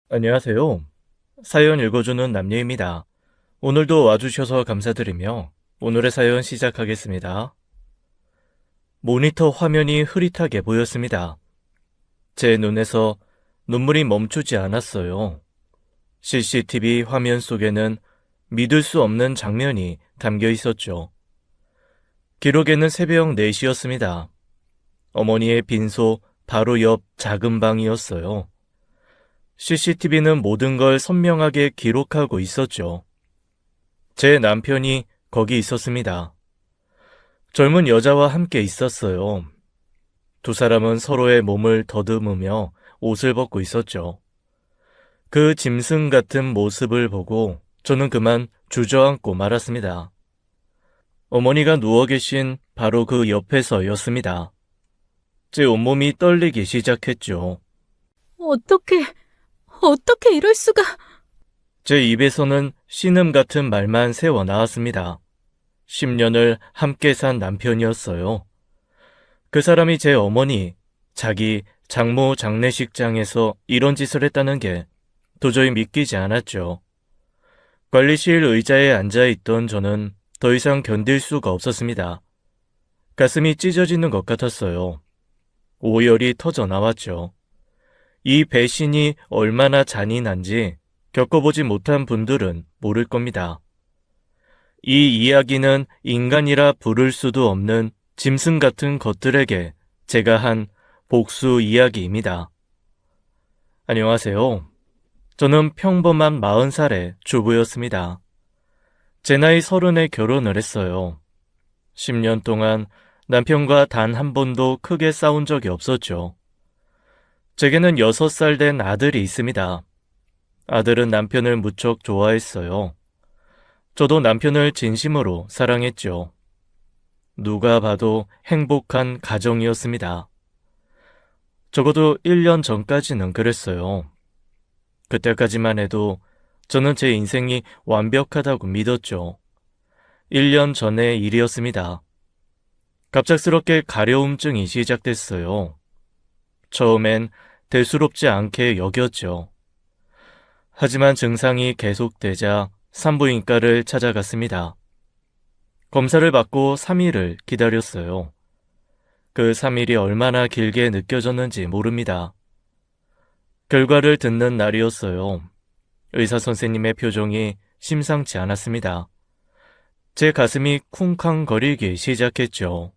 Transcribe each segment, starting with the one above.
안녕하세요. 사연 읽어주는 남녀입니다. 오늘도 와주셔서 감사드리며 오늘의 사연 시작하겠습니다. 모니터 화면이 흐릿하게 보였습니다. 제 눈에서 눈물이 멈추지 않았어요. CCTV 화면 속에는 믿을 수 없는 장면이 담겨 있었죠. 기록에는 새벽 4시였습니다. 어머니의 빈소 바로 옆 작은 방이었어요. CCTV는 모든 걸 선명하게 기록하고 있었죠. 제 남편이 거기 있었습니다. 젊은 여자와 함께 있었어요. 두 사람은 서로의 몸을 더듬으며 옷을 벗고 있었죠. 그 짐승 같은 모습을 보고 저는 그만 주저앉고 말았습니다. 어머니가 누워 계신 바로 그 옆에서였습니다. 제 온몸이 떨리기 시작했죠. 어떻게 이럴 수가. 제 입에서는 신음 같은 말만 새어 나왔습니다. 10년을 함께 산 남편이었어요. 그 사람이 제 어머니, 자기 장모 장례식장에서 이런 짓을 했다는 게 도저히 믿기지 않았죠. 관리실 의자에 앉아있던 저는 더 이상 견딜 수가 없었습니다. 가슴이 찢어지는 것 같았어요. 오열이 터져 나왔죠. 이 배신이 얼마나 잔인한지 겪어보지 못한 분들은 모를 겁니다. 이 이야기는 인간이라 부를 수도 없는 짐승 같은 것들에게 제가 한 복수 이야기입니다. 안녕하세요. 저는 평범한 40살의 주부였습니다. 제 나이 30에 결혼을 했어요. 10년 동안 남편과 단 한 번도 크게 싸운 적이 없었죠. 제게는 6살 된 아들이 있습니다. 아들은 남편을 무척 좋아했어요. 저도 남편을 진심으로 사랑했죠. 누가 봐도 행복한 가정이었습니다. 적어도 1년 전까지는 그랬어요. 그때까지만 해도 저는 제 인생이 완벽하다고 믿었죠. 1년 전의 일이었습니다. 갑작스럽게 가려움증이 시작됐어요. 처음엔 대수롭지 않게 여겼죠. 하지만 증상이 계속되자 산부인과를 찾아갔습니다. 검사를 받고 3일을 기다렸어요. 그 3일이 얼마나 길게 느껴졌는지 모릅니다. 결과를 듣는 날이었어요. 의사 선생님의 표정이 심상치 않았습니다. 제 가슴이 쿵쾅거리기 시작했죠.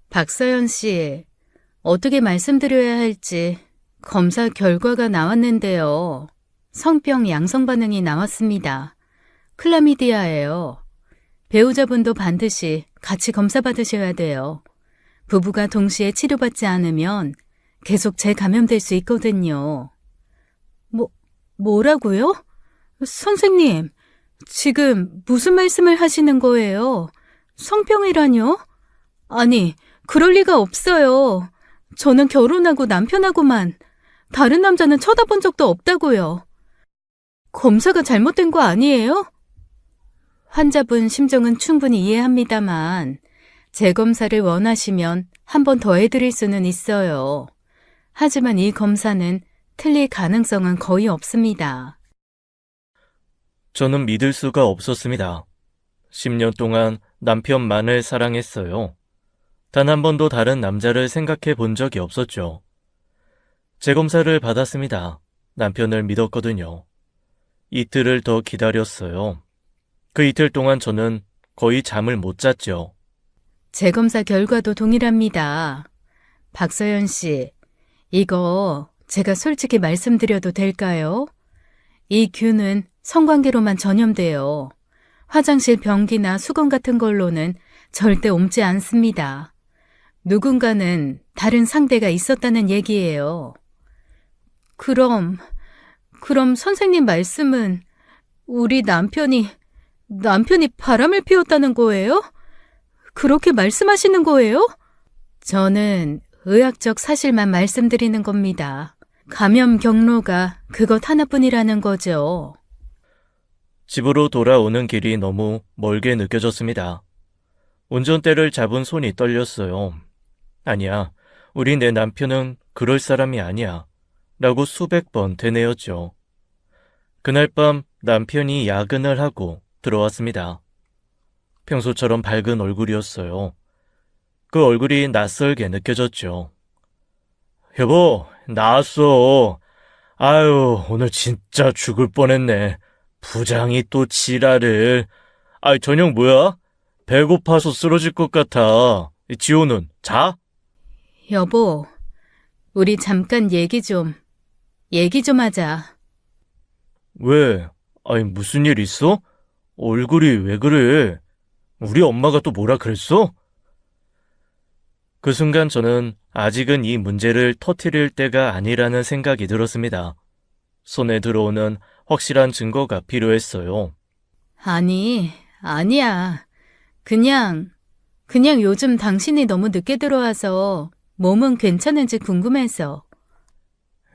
박서연 씨, 어떻게 말씀드려야 할지 검사 결과가 나왔는데요. 성병 양성 반응이 나왔습니다. 클라미디아예요. 배우자분도 반드시 같이 검사 받으셔야 돼요. 부부가 동시에 치료받지 않으면 계속 재감염될 수 있거든요. 뭐라고요? 선생님, 지금 무슨 말씀을 하시는 거예요? 성병이라뇨? 아니, 그럴 리가 없어요. 저는 결혼하고 남편하고만 다른 남자는 쳐다본 적도 없다고요. 검사가 잘못된 거 아니에요? 환자분 심정은 충분히 이해합니다만 재검사를 원하시면 한 번 더 해드릴 수는 있어요. 하지만 이 검사는 틀릴 가능성은 거의 없습니다. 저는 믿을 수가 없었습니다. 10년 동안 남편만을 사랑했어요. 단 한 번도 다른 남자를 생각해 본 적이 없었죠. 재검사를 받았습니다. 남편을 믿었거든요. 이틀을 더 기다렸어요. 그 이틀 동안 저는 거의 잠을 못 잤죠. 재검사 결과도 동일합니다. 박서연 씨, 이거 제가 솔직히 말씀드려도 될까요? 이 균은 성관계로만 전염돼요. 화장실 변기나 수건 같은 걸로는 절대 옮지 않습니다. 누군가는 다른 상대가 있었다는 얘기예요. 그럼 선생님 말씀은 우리 남편이 바람을 피웠다는 거예요? 그렇게 말씀하시는 거예요? 저는 의학적 사실만 말씀드리는 겁니다. 감염 경로가 그것 하나뿐이라는 거죠. 집으로 돌아오는 길이 너무 멀게 느껴졌습니다. 운전대를 잡은 손이 떨렸어요. 아니야, 우리 내 남편은 그럴 사람이 아니야. 라고 수백 번 되뇌었죠. 그날 밤 남편이 야근을 하고 들어왔습니다. 평소처럼 밝은 얼굴이었어요. 그 얼굴이 낯설게 느껴졌죠. 여보, 나왔어. 아유, 오늘 진짜 죽을 뻔했네. 부장이 또 지랄을. 아이, 저녁 뭐야? 배고파서 쓰러질 것 같아. 지호는 자? 여보, 우리 잠깐 얘기 좀 하자. 왜? 아니, 무슨 일 있어? 얼굴이 왜 그래? 우리 엄마가 또 뭐라 그랬어? 그 순간 저는 아직은 이 문제를 터뜨릴 때가 아니라는 생각이 들었습니다. 손에 들어오는 확실한 증거가 필요했어요. 아니, 아니야. 그냥 요즘 당신이 너무 늦게 들어와서 몸은 괜찮은지 궁금해서.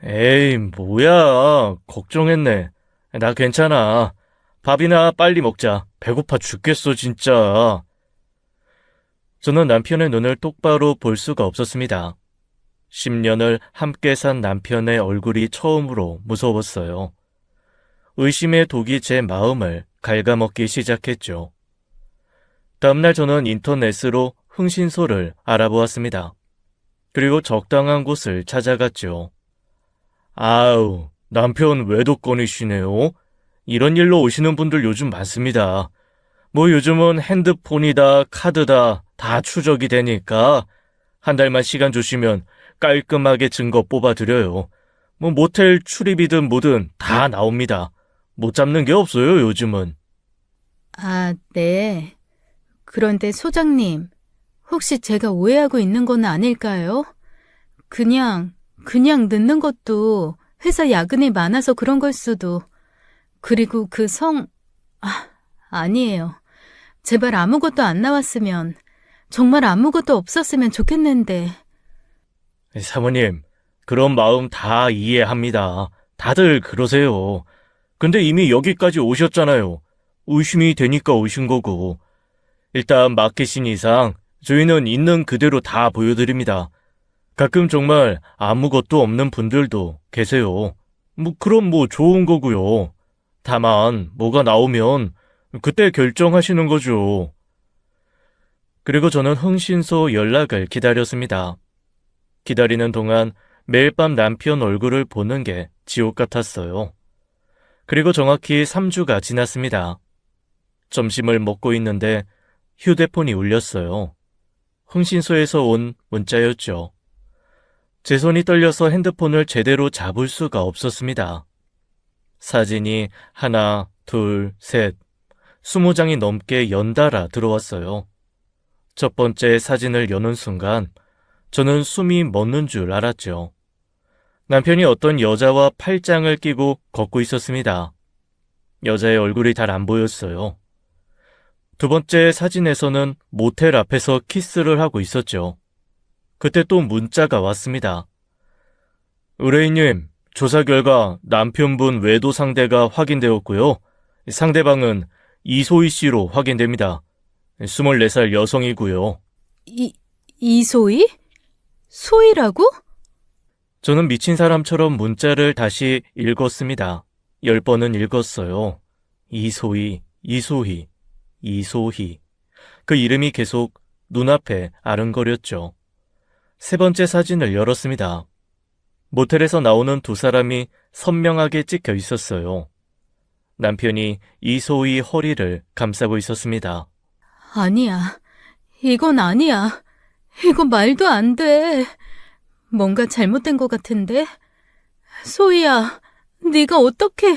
에이, 뭐야. 걱정했네. 나 괜찮아. 밥이나 빨리 먹자. 배고파 죽겠어, 진짜. 저는 남편의 눈을 똑바로 볼 수가 없었습니다. 10년을 함께 산 남편의 얼굴이 처음으로 무서웠어요. 의심의 독이 제 마음을 갉아먹기 시작했죠. 다음날 저는 인터넷으로 흥신소를 알아보았습니다. 그리고 적당한 곳을 찾아갔죠. 아우, 남편 외도건이시네요. 이런 일로 오시는 분들 요즘 많습니다. 뭐 요즘은 핸드폰이다, 카드다 다 추적이 되니까 한 달만 시간 주시면 깔끔하게 증거 뽑아드려요. 뭐 모텔 출입이든 뭐든 다 나옵니다. 못 잡는 게 없어요, 요즘은. 아, 네. 그런데 소장님, 혹시 제가 오해하고 있는 건 아닐까요? 그냥 늦는 것도 회사 야근이 많아서 그런 걸 수도. 그리고 아니에요. 제발 아무것도 안 나왔으면, 정말 아무것도 없었으면 좋겠는데. 사모님, 그런 마음 다 이해합니다. 다들 그러세요. 근데 이미 여기까지 오셨잖아요. 의심이 되니까 오신 거고. 일단 맡기신 이상 저희는 있는 그대로 다 보여드립니다. 가끔 정말 아무것도 없는 분들도 계세요. 그럼 좋은 거고요. 다만 뭐가 나오면 그때 결정하시는 거죠. 그리고 저는 흥신소 연락을 기다렸습니다. 기다리는 동안 매일 밤 남편 얼굴을 보는 게 지옥 같았어요. 그리고 정확히 3주가 지났습니다. 점심을 먹고 있는데 휴대폰이 울렸어요. 흥신소에서 온 문자였죠. 제 손이 떨려서 핸드폰을 제대로 잡을 수가 없었습니다. 사진이 하나, 둘, 셋, 20장이 넘게 연달아 들어왔어요. 첫 번째 사진을 여는 순간 저는 숨이 멎는 줄 알았죠. 남편이 어떤 여자와 팔짱을 끼고 걷고 있었습니다. 여자의 얼굴이 잘 안 보였어요. 두 번째 사진에서는 모텔 앞에서 키스를 하고 있었죠. 그때 또 문자가 왔습니다. 의뢰인님, 조사 결과 남편분 외도 상대가 확인되었고요. 상대방은 이소희 씨로 확인됩니다. 24살 여성이고요. 이소희? 소희라고? 저는 미친 사람처럼 문자를 다시 읽었습니다. 10번은 읽었어요. 이소희, 이소희, 이소희. 그 이름이 계속 눈앞에 아른거렸죠. 세 번째 사진을 열었습니다. 모텔에서 나오는 두 사람이 선명하게 찍혀 있었어요. 남편이 이소희 허리를 감싸고 있었습니다. 아니야. 이건 아니야. 이건 말도 안 돼. 뭔가 잘못된 것 같은데? 소희야, 네가 어떻게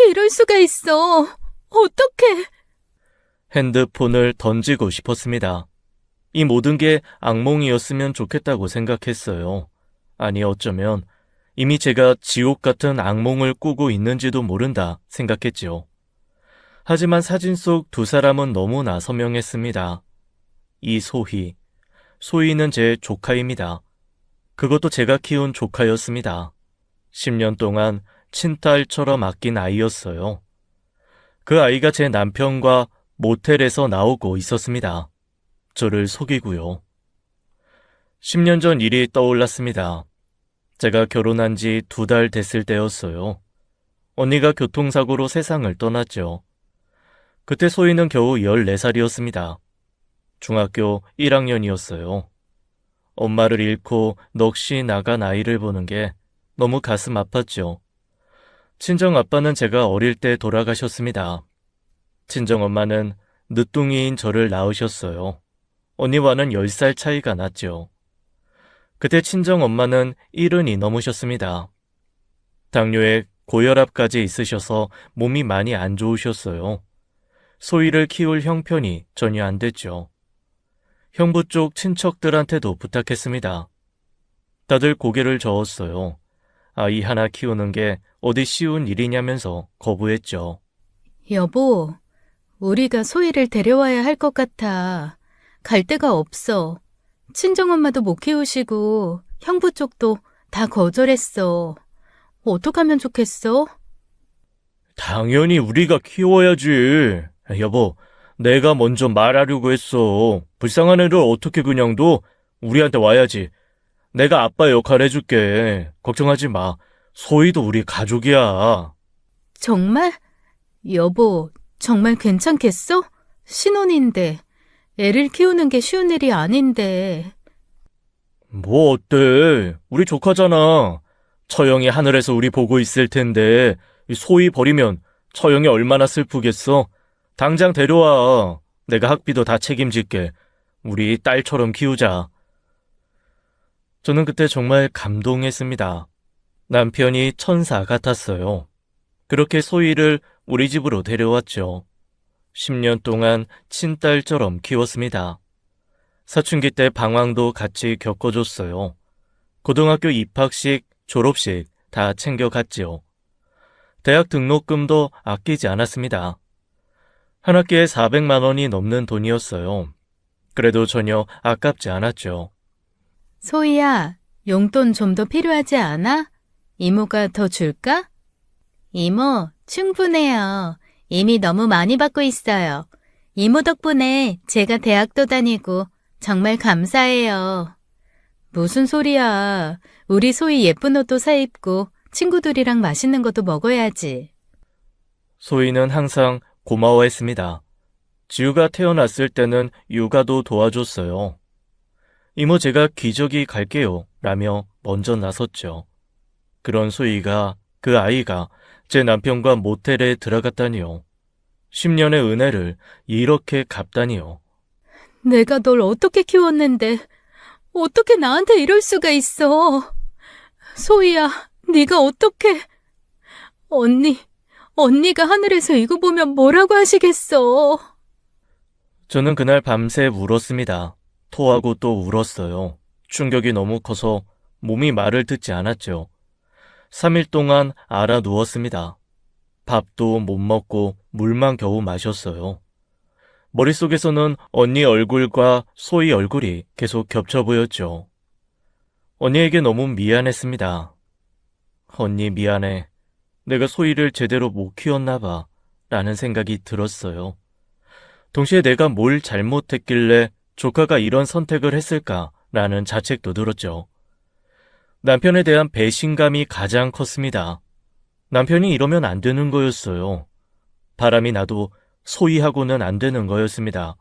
이럴 수가 있어? 어떻게? 핸드폰을 던지고 싶었습니다. 이 모든 게 악몽이었으면 좋겠다고 생각했어요. 아니, 어쩌면 이미 제가 지옥 같은 악몽을 꾸고 있는지도 모른다 생각했지요. 하지만 사진 속 두 사람은 너무나 선명했습니다. 이소희, 소희는 제 조카입니다. 그것도 제가 키운 조카였습니다. 10년 동안 친딸처럼 아낀 아이였어요. 그 아이가 제 남편과 모텔에서 나오고 있었습니다. 저를 속이고요. 10년 전 일이 떠올랐습니다. 제가 결혼한 지 2달 됐을 때였어요. 언니가 교통사고로 세상을 떠났죠. 그때 소희는 겨우 14살이었습니다. 중학교 1학년이었어요. 엄마를 잃고 넋이 나간 아이를 보는 게 너무 가슴 아팠죠. 친정 아빠는 제가 어릴 때 돌아가셨습니다. 친정 엄마는 늦둥이인 저를 낳으셨어요. 언니와는 10살 차이가 났죠. 그때 친정 엄마는 70이 넘으셨습니다. 당뇨에 고혈압까지 있으셔서 몸이 많이 안 좋으셨어요. 소희를 키울 형편이 전혀 안 됐죠. 형부 쪽 친척들한테도 부탁했습니다. 다들 고개를 저었어요. 아이 하나 키우는 게 어디 쉬운 일이냐면서 거부했죠. 여보, 우리가 소희를 데려와야 할 것 같아. 갈 데가 없어. 친정엄마도 못 키우시고 형부 쪽도 다 거절했어. 어떡하면 좋겠어? 당연히 우리가 키워야지. 여보, 내가 먼저 말하려고 했어. 불쌍한 애를 어떻게 그냥 둬? 우리한테 와야지. 내가 아빠 역할 해줄게. 걱정하지 마. 소희도 우리 가족이야. 정말? 여보, 정말 괜찮겠어? 신혼인데. 애를 키우는 게 쉬운 일이 아닌데. 뭐 어때? 우리 조카잖아. 처형이 하늘에서 우리 보고 있을 텐데 이 소희 버리면 처형이 얼마나 슬프겠어? 당장 데려와. 내가 학비도 다 책임질게. 우리 딸처럼 키우자. 저는 그때 정말 감동했습니다. 남편이 천사 같았어요. 그렇게 소희를 우리 집으로 데려왔죠. 10년 동안 친딸처럼 키웠습니다. 사춘기 때 방황도 같이 겪어줬어요. 고등학교 입학식, 졸업식 다 챙겨갔지요. 대학 등록금도 아끼지 않았습니다. 한 학기에 400만 원이 넘는 돈이었어요. 그래도 전혀 아깝지 않았죠. 소희야, 용돈 좀 더 필요하지 않아? 이모가 더 줄까? 이모, 충분해요. 이미 너무 많이 받고 있어요. 이모 덕분에 제가 대학도 다니고 정말 감사해요. 무슨 소리야. 우리 소희 예쁜 옷도 사입고 친구들이랑 맛있는 것도 먹어야지. 소희는 항상 고마워했습니다. 지우가 태어났을 때는 육아도 도와줬어요. 이모 제가 기저귀 갈게요 라며 먼저 나섰죠. 그런 소희가, 그 아이가 제 남편과 모텔에 들어갔다니요. 10년의 은혜를 이렇게 갚다니요. 내가 널 어떻게 키웠는데 어떻게 나한테 이럴 수가 있어. 소희야, 네가 어떻게... 언니가 하늘에서 이거 보면 뭐라고 하시겠어. 저는 그날 밤새 울었습니다. 토하고 또 울었어요. 충격이 너무 커서 몸이 말을 듣지 않았죠. 3일 동안 알아 누웠습니다. 밥도 못 먹고 물만 겨우 마셨어요. 머릿속에서는 언니 얼굴과 소희 얼굴이 계속 겹쳐 보였죠. 언니에게 너무 미안했습니다. 언니 미안해. 내가 소희를 제대로 못 키웠나 봐 라는 생각이 들었어요. 동시에 내가 뭘 잘못했길래 조카가 이런 선택을 했을까 라는 자책도 들었죠. 남편에 대한 배신감이 가장 컸습니다. 남편이 이러면 안 되는 거였어요. 바람이 나도 소희하고는 안 되는 거였습니다.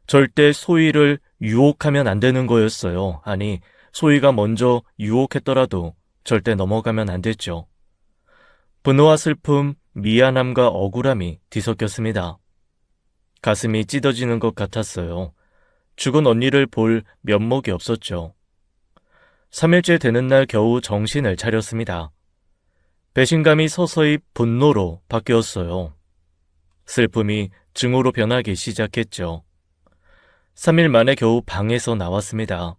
절대 소희를 유혹하면 안 되는 거였어요. 아니, 소희가 먼저 유혹했더라도 절대 넘어가면 안 됐죠. 분노와 슬픔, 미안함과 억울함이 뒤섞였습니다. 가슴이 찢어지는 것 같았어요. 죽은 언니를 볼 면목이 없었죠. 3일째 되는 날 겨우 정신을 차렸습니다. 배신감이 서서히 분노로 바뀌었어요. 슬픔이 증오로 변하기 시작했죠. 3일 만에 겨우 방에서 나왔습니다.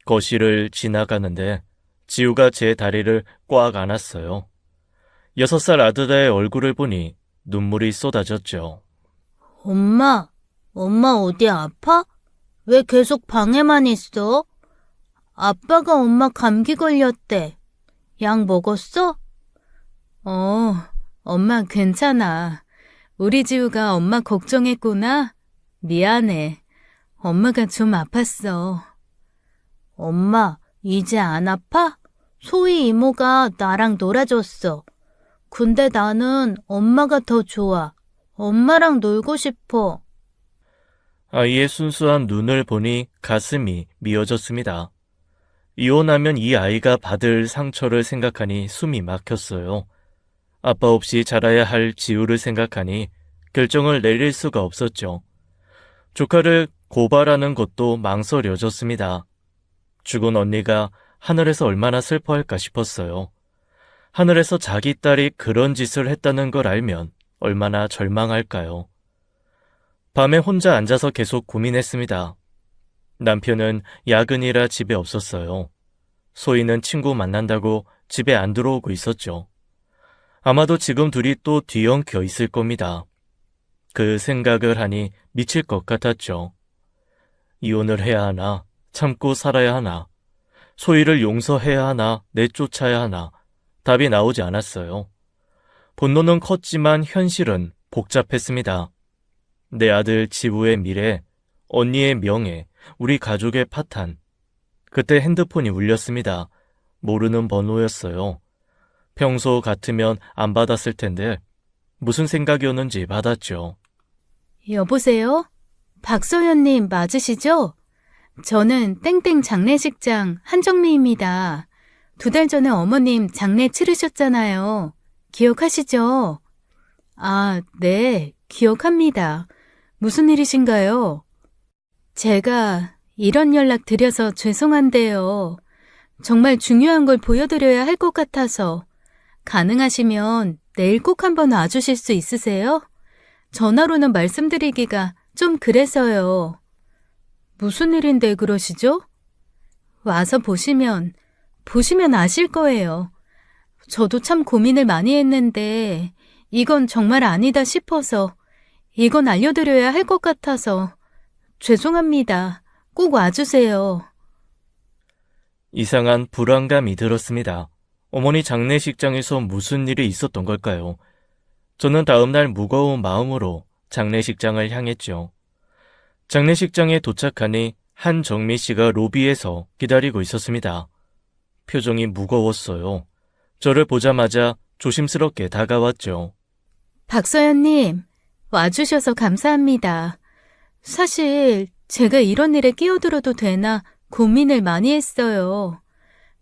거실을 지나가는데 지우가 제 다리를 꽉 안았어요. 6살 아들의 얼굴을 보니 눈물이 쏟아졌죠. 엄마 어디 아파? 왜 계속 방에만 있어? 아빠가 엄마 감기 걸렸대. 약 먹었어? 엄마 괜찮아. 우리 지우가 엄마 걱정했구나. 미안해. 엄마가 좀 아팠어. 엄마, 이제 안 아파? 소희 이모가 나랑 놀아줬어. 근데 나는 엄마가 더 좋아. 엄마랑 놀고 싶어. 아이의 순수한 눈을 보니 가슴이 미어졌습니다. 이혼하면 이 아이가 받을 상처를 생각하니 숨이 막혔어요. 아빠 없이 자라야 할 지우를 생각하니 결정을 내릴 수가 없었죠. 조카를 고발하는 것도 망설여졌습니다. 죽은 언니가 하늘에서 얼마나 슬퍼할까 싶었어요. 하늘에서 자기 딸이 그런 짓을 했다는 걸 알면 얼마나 절망할까요? 밤에 혼자 앉아서 계속 고민했습니다. 남편은 야근이라 집에 없었어요. 소희는 친구 만난다고 집에 안 들어오고 있었죠. 아마도 지금 둘이 또 뒤엉켜 있을 겁니다. 그 생각을 하니 미칠 것 같았죠. 이혼을 해야 하나, 참고 살아야 하나, 소희를 용서해야 하나, 내쫓아야 하나, 답이 나오지 않았어요. 본능은 컸지만 현실은 복잡했습니다. 내 아들 지우의 미래, 언니의 명예, 우리 가족의 파탄. 그때 핸드폰이 울렸습니다. 모르는 번호였어요. 평소 같으면 안 받았을 텐데 무슨 생각이었는지 받았죠. 여보세요? 박소연님 맞으시죠? 저는 땡땡 장례식장 한정미입니다. 2달 전에 어머님 장례 치르셨잖아요. 기억하시죠? 아, 네, 기억합니다. 무슨 일이신가요? 제가 이런 연락 드려서 죄송한데요. 정말 중요한 걸 보여드려야 할 것 같아서 가능하시면 내일 꼭 한번 와주실 수 있으세요? 전화로는 말씀드리기가 좀 그래서요. 무슨 일인데 그러시죠? 와서 보시면 아실 거예요. 저도 참 고민을 많이 했는데 이건 정말 아니다 싶어서 이건 알려드려야 할 것 같아서 죄송합니다. 꼭 와주세요. 이상한 불안감이 들었습니다. 어머니 장례식장에서 무슨 일이 있었던 걸까요? 저는 다음날 무거운 마음으로 장례식장을 향했죠. 장례식장에 도착하니 한정미 씨가 로비에서 기다리고 있었습니다. 표정이 무거웠어요. 저를 보자마자 조심스럽게 다가왔죠. 박서연님, 와주셔서 감사합니다. 사실 제가 이런 일에 끼어들어도 되나 고민을 많이 했어요.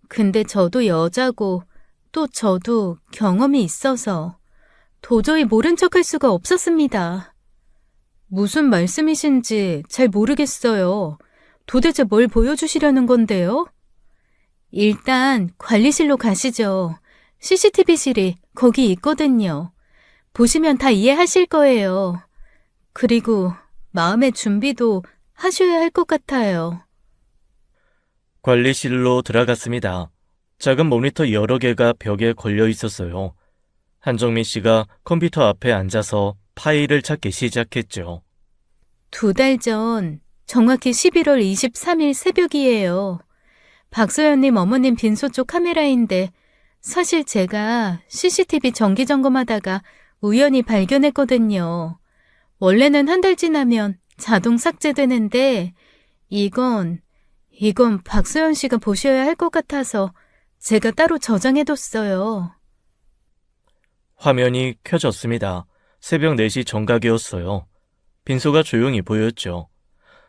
근데 저도 여자고 또 저도 경험이 있어서 도저히 모른 척할 수가 없었습니다. 무슨 말씀이신지 잘 모르겠어요. 도대체 뭘 보여주시려는 건데요? 일단 관리실로 가시죠. CCTV실이 거기 있거든요. 보시면 다 이해하실 거예요. 그리고 마음의 준비도 하셔야 할 것 같아요. 관리실로 들어갔습니다. 작은 모니터 여러 개가 벽에 걸려 있었어요. 한정민 씨가 컴퓨터 앞에 앉아서 파일을 찾기 시작했죠. 2달 전, 정확히 11월 23일 새벽이에요. 박소연님 어머님 빈소 쪽 카메라인데 사실 제가 CCTV 정기 점검하다가 우연히 발견했거든요. 원래는 1달 지나면 자동 삭제되는데 이건 박소연 씨가 보셔야 할 것 같아서 제가 따로 저장해뒀어요. 화면이 켜졌습니다. 새벽 4시 정각이었어요. 빈소가 조용히 보였죠.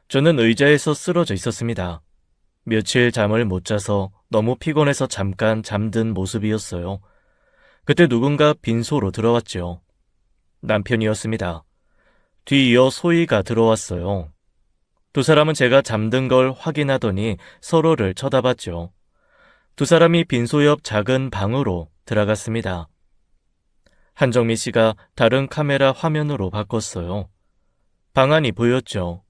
저는 의자에서 쓰러져 있었습니다. 며칠 잠을 못 자서 너무 피곤해서 잠깐 잠든 모습이었어요. 그때 누군가 빈소로 들어왔죠. 남편이었습니다. 뒤이어 소희가 들어왔어요. 두 사람은 제가 잠든 걸 확인하더니 서로를 쳐다봤죠. 두 사람이 빈소 옆 작은 방으로 들어갔습니다. 한정미 씨가 다른 카메라 화면으로 바꿨어요. 방안이 보였죠.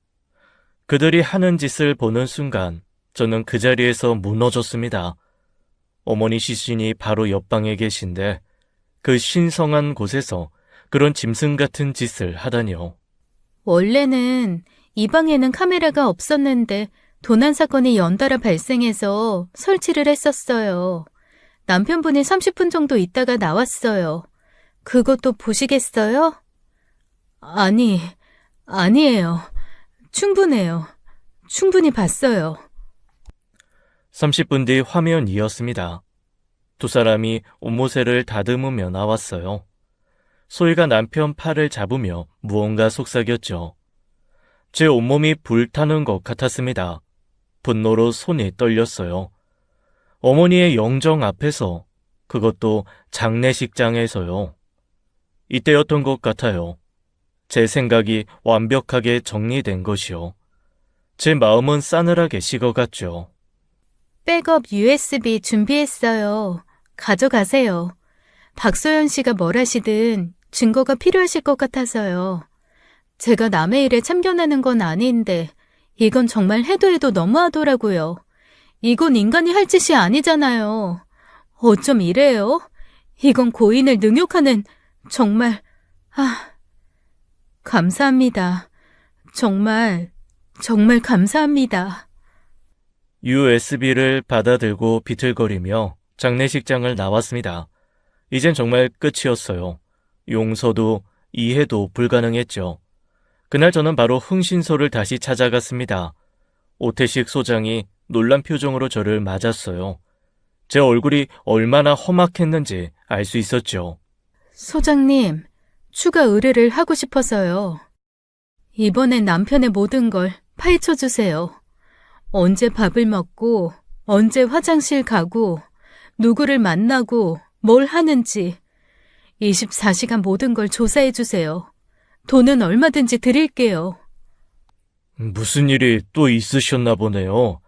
그들이 하는 짓을 보는 순간 저는 그 자리에서 무너졌습니다. 어머니 시신이 바로 옆방에 계신데 그 신성한 곳에서 그런 짐승 같은 짓을 하다니요. 원래는 이 방에는 카메라가 없었는데 도난 사건이 연달아 발생해서 설치를 했었어요. 남편분이 30분 정도 있다가 나왔어요. 그것도 보시겠어요? 아니에요. 충분해요. 충분히 봤어요. 30분 뒤 화면이었습니다. 두 사람이 옷모세를 다듬으며 나왔어요. 소희가 남편 팔을 잡으며 무언가 속삭였죠. 제 온몸이 불타는 것 같았습니다. 분노로 손이 떨렸어요. 어머니의 영정 앞에서, 그것도 장례식장에서요. 이때였던 것 같아요. 제 생각이 완벽하게 정리된 것이요. 제 마음은 싸늘하게 식어갔죠. 백업 USB 준비했어요. 가져가세요. 박소연 씨가 뭘 하시든 증거가 필요하실 것 같아서요. 제가 남의 일에 참견하는 건 아닌데 이건 정말 해도 너무하더라고요. 이건 인간이 할 짓이 아니잖아요. 어쩜 이래요? 이건 고인을 능욕하는 정말 감사합니다. 정말 감사합니다. USB를 받아들고 비틀거리며 장례식장을 나왔습니다. 이젠 정말 끝이었어요. 용서도 이해도 불가능했죠. 그날 저는 바로 흥신소를 다시 찾아갔습니다. 오태식 소장이 놀란 표정으로 저를 맞았어요. 제 얼굴이 얼마나 험악했는지 알 수 있었죠. 소장님, 추가 의뢰를 하고 싶어서요. 이번엔 남편의 모든 걸 파헤쳐 주세요. 언제 밥을 먹고, 언제 화장실 가고, 누구를 만나고, 뭘 하는지 24시간 모든 걸 조사해 주세요. 돈은 얼마든지 드릴게요. 무슨 일이 또 있으셨나 보네요.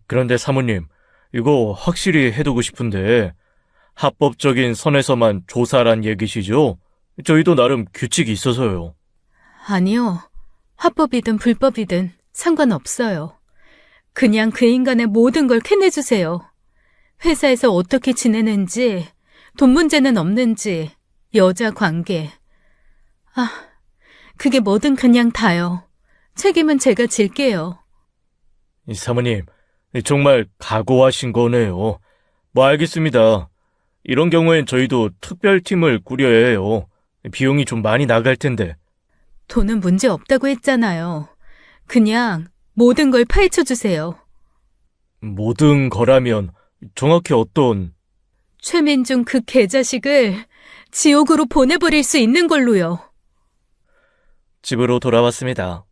그런데 사모님, 이거 확실히 해두고 싶은데 합법적인 선에서만 조사란 얘기시죠? 저희도 나름 규칙이 있어서요. 아니요. 합법이든 불법이든 상관없어요. 그냥 그 인간의 모든 걸 캐내주세요. 회사에서 어떻게 지내는지, 돈 문제는 없는지, 여자 관계. 그게 뭐든 그냥 다요. 책임은 제가 질게요. 사모님, 정말 각오하신 거네요. 뭐 알겠습니다. 이런 경우엔 저희도 특별팀을 꾸려야 해요. 비용이 좀 많이 나갈 텐데. 돈은 문제 없다고 했잖아요. 그냥 모든 걸 파헤쳐 주세요. 모든 거라면 정확히 어떤... 최민중 그 개자식을 지옥으로 보내버릴 수 있는 걸로요. 집으로 돌아왔습니다.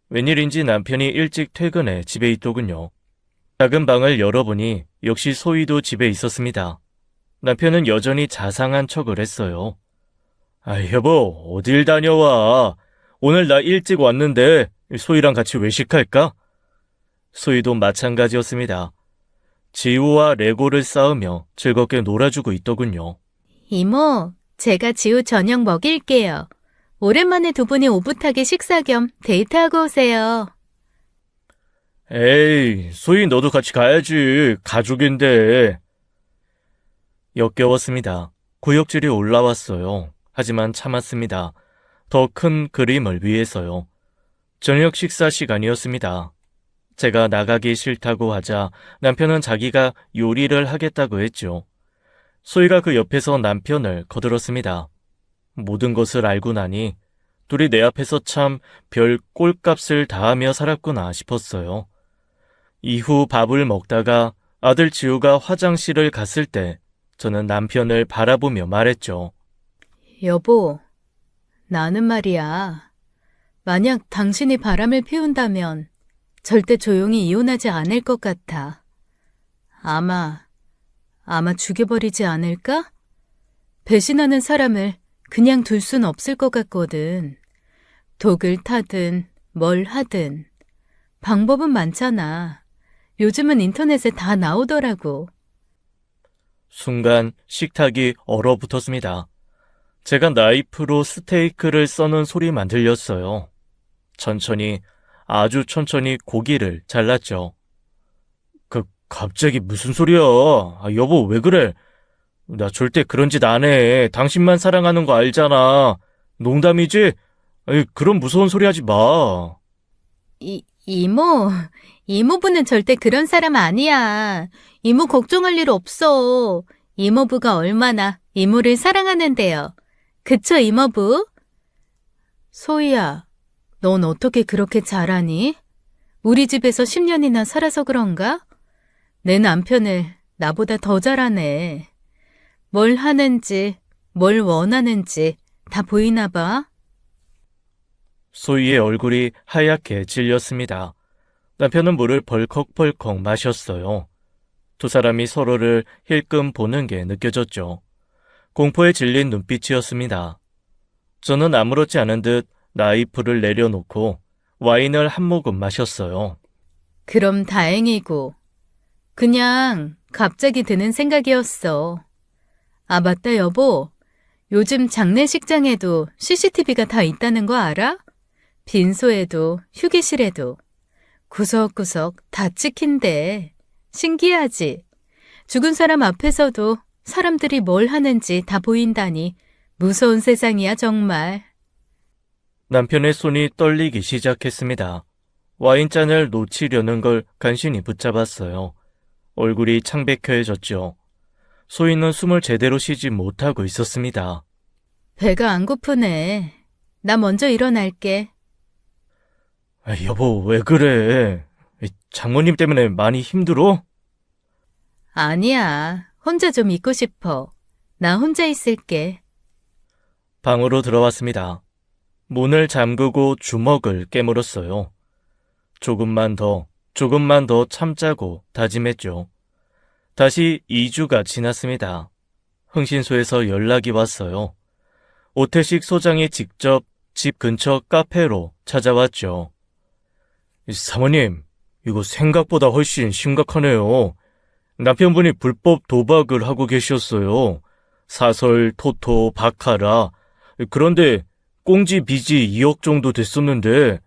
웬일인지 남편이 일찍 퇴근해 집에 있더군요. 작은 방을 열어보니 역시 소희도 집에 있었습니다. 남편은 여전히 자상한 척을 했어요. 여보, 어딜 다녀와. 오늘 나 일찍 왔는데 소희랑 같이 외식할까? 소희도 마찬가지였습니다. 지우와 레고를 쌓으며 즐겁게 놀아주고 있더군요. 이모, 제가 지우 저녁 먹일게요. 오랜만에 두 분이 오붓하게 식사 겸 데이트하고 오세요. 에이, 소희 너도 같이 가야지. 가족인데. 역겨웠습니다. 구역질이 올라왔어요. 하지만 참았습니다. 더 큰 그림을 위해서요. 저녁 식사 시간이었습니다. 제가 나가기 싫다고 하자 남편은 자기가 요리를 하겠다고 했죠. 소희가 그 옆에서 남편을 거들었습니다. 모든 것을 알고 나니 둘이 내 앞에서 참 별 꼴값을 다하며 살았구나 싶었어요. 이후 밥을 먹다가 아들 지우가 화장실을 갔을 때 저는 남편을 바라보며 말했죠. 여보, 나는 말이야. 만약 당신이 바람을 피운다면 절대 조용히 이혼하지 않을 것 같아. 아마 죽여버리지 않을까? 배신하는 사람을 그냥 둘 순 없을 것 같거든. 독을 타든 뭘 하든 방법은 많잖아. 요즘은 인터넷에 다 나오더라고. 순간 식탁이 얼어붙었습니다. 제가 나이프로 스테이크를 써는 소리만 들렸어요. 천천히, 아주 천천히 고기를 잘랐죠. 갑자기 무슨 소리야? 여보, 왜 그래? 나 절대 그런 짓 안 해. 당신만 사랑하는 거 알잖아. 농담이지? 그런 무서운 소리 하지 마. 이모부는 절대 그런 사람 아니야. 이모 걱정할 일 없어. 이모부가 얼마나 이모를 사랑하는데요. 그쵸, 이모부? 소희야, 넌 어떻게 그렇게 잘하니? 우리 집에서 10년이나 살아서 그런가? 내 남편을 나보다 더 잘하네. 뭘 하는지, 뭘 원하는지 다 보이나 봐. 소희의 얼굴이 하얗게 질렸습니다. 남편은 물을 벌컥벌컥 마셨어요. 두 사람이 서로를 힐끔 보는 게 느껴졌죠. 공포에 질린 눈빛이었습니다. 저는 아무렇지 않은 듯 나이프를 내려놓고 와인을 한 모금 마셨어요. 그럼 다행이고. 그냥 갑자기 드는 생각이었어. 아, 맞다, 여보. 요즘 장례식장에도 CCTV가 다 있다는 거 알아? 빈소에도 휴게실에도 구석구석 다 찍힌대. 신기하지? 죽은 사람 앞에서도 사람들이 뭘 하는지 다 보인다니 무서운 세상이야, 정말. 남편의 손이 떨리기 시작했습니다. 와인잔을 놓치려는 걸 간신히 붙잡았어요. 얼굴이 창백해졌죠. 소희는 숨을 제대로 쉬지 못하고 있었습니다. 배가 안 고프네. 나 먼저 일어날게. 여보, 왜 그래? 장모님 때문에 많이 힘들어? 아니야. 혼자 좀 있고 싶어. 나 혼자 있을게. 방으로 들어왔습니다. 문을 잠그고 주먹을 깨물었어요. 조금만 더 참자고 다짐했죠. 다시 2주가 지났습니다. 흥신소에서 연락이 왔어요. 오태식 소장이 직접 집 근처 카페로 찾아왔죠. 사모님, 이거 생각보다 훨씬 심각하네요. 남편분이 불법 도박을 하고 계셨어요. 사설, 토토, 바카라. 그런데 꽁지 빚이 2억 정도 됐었는데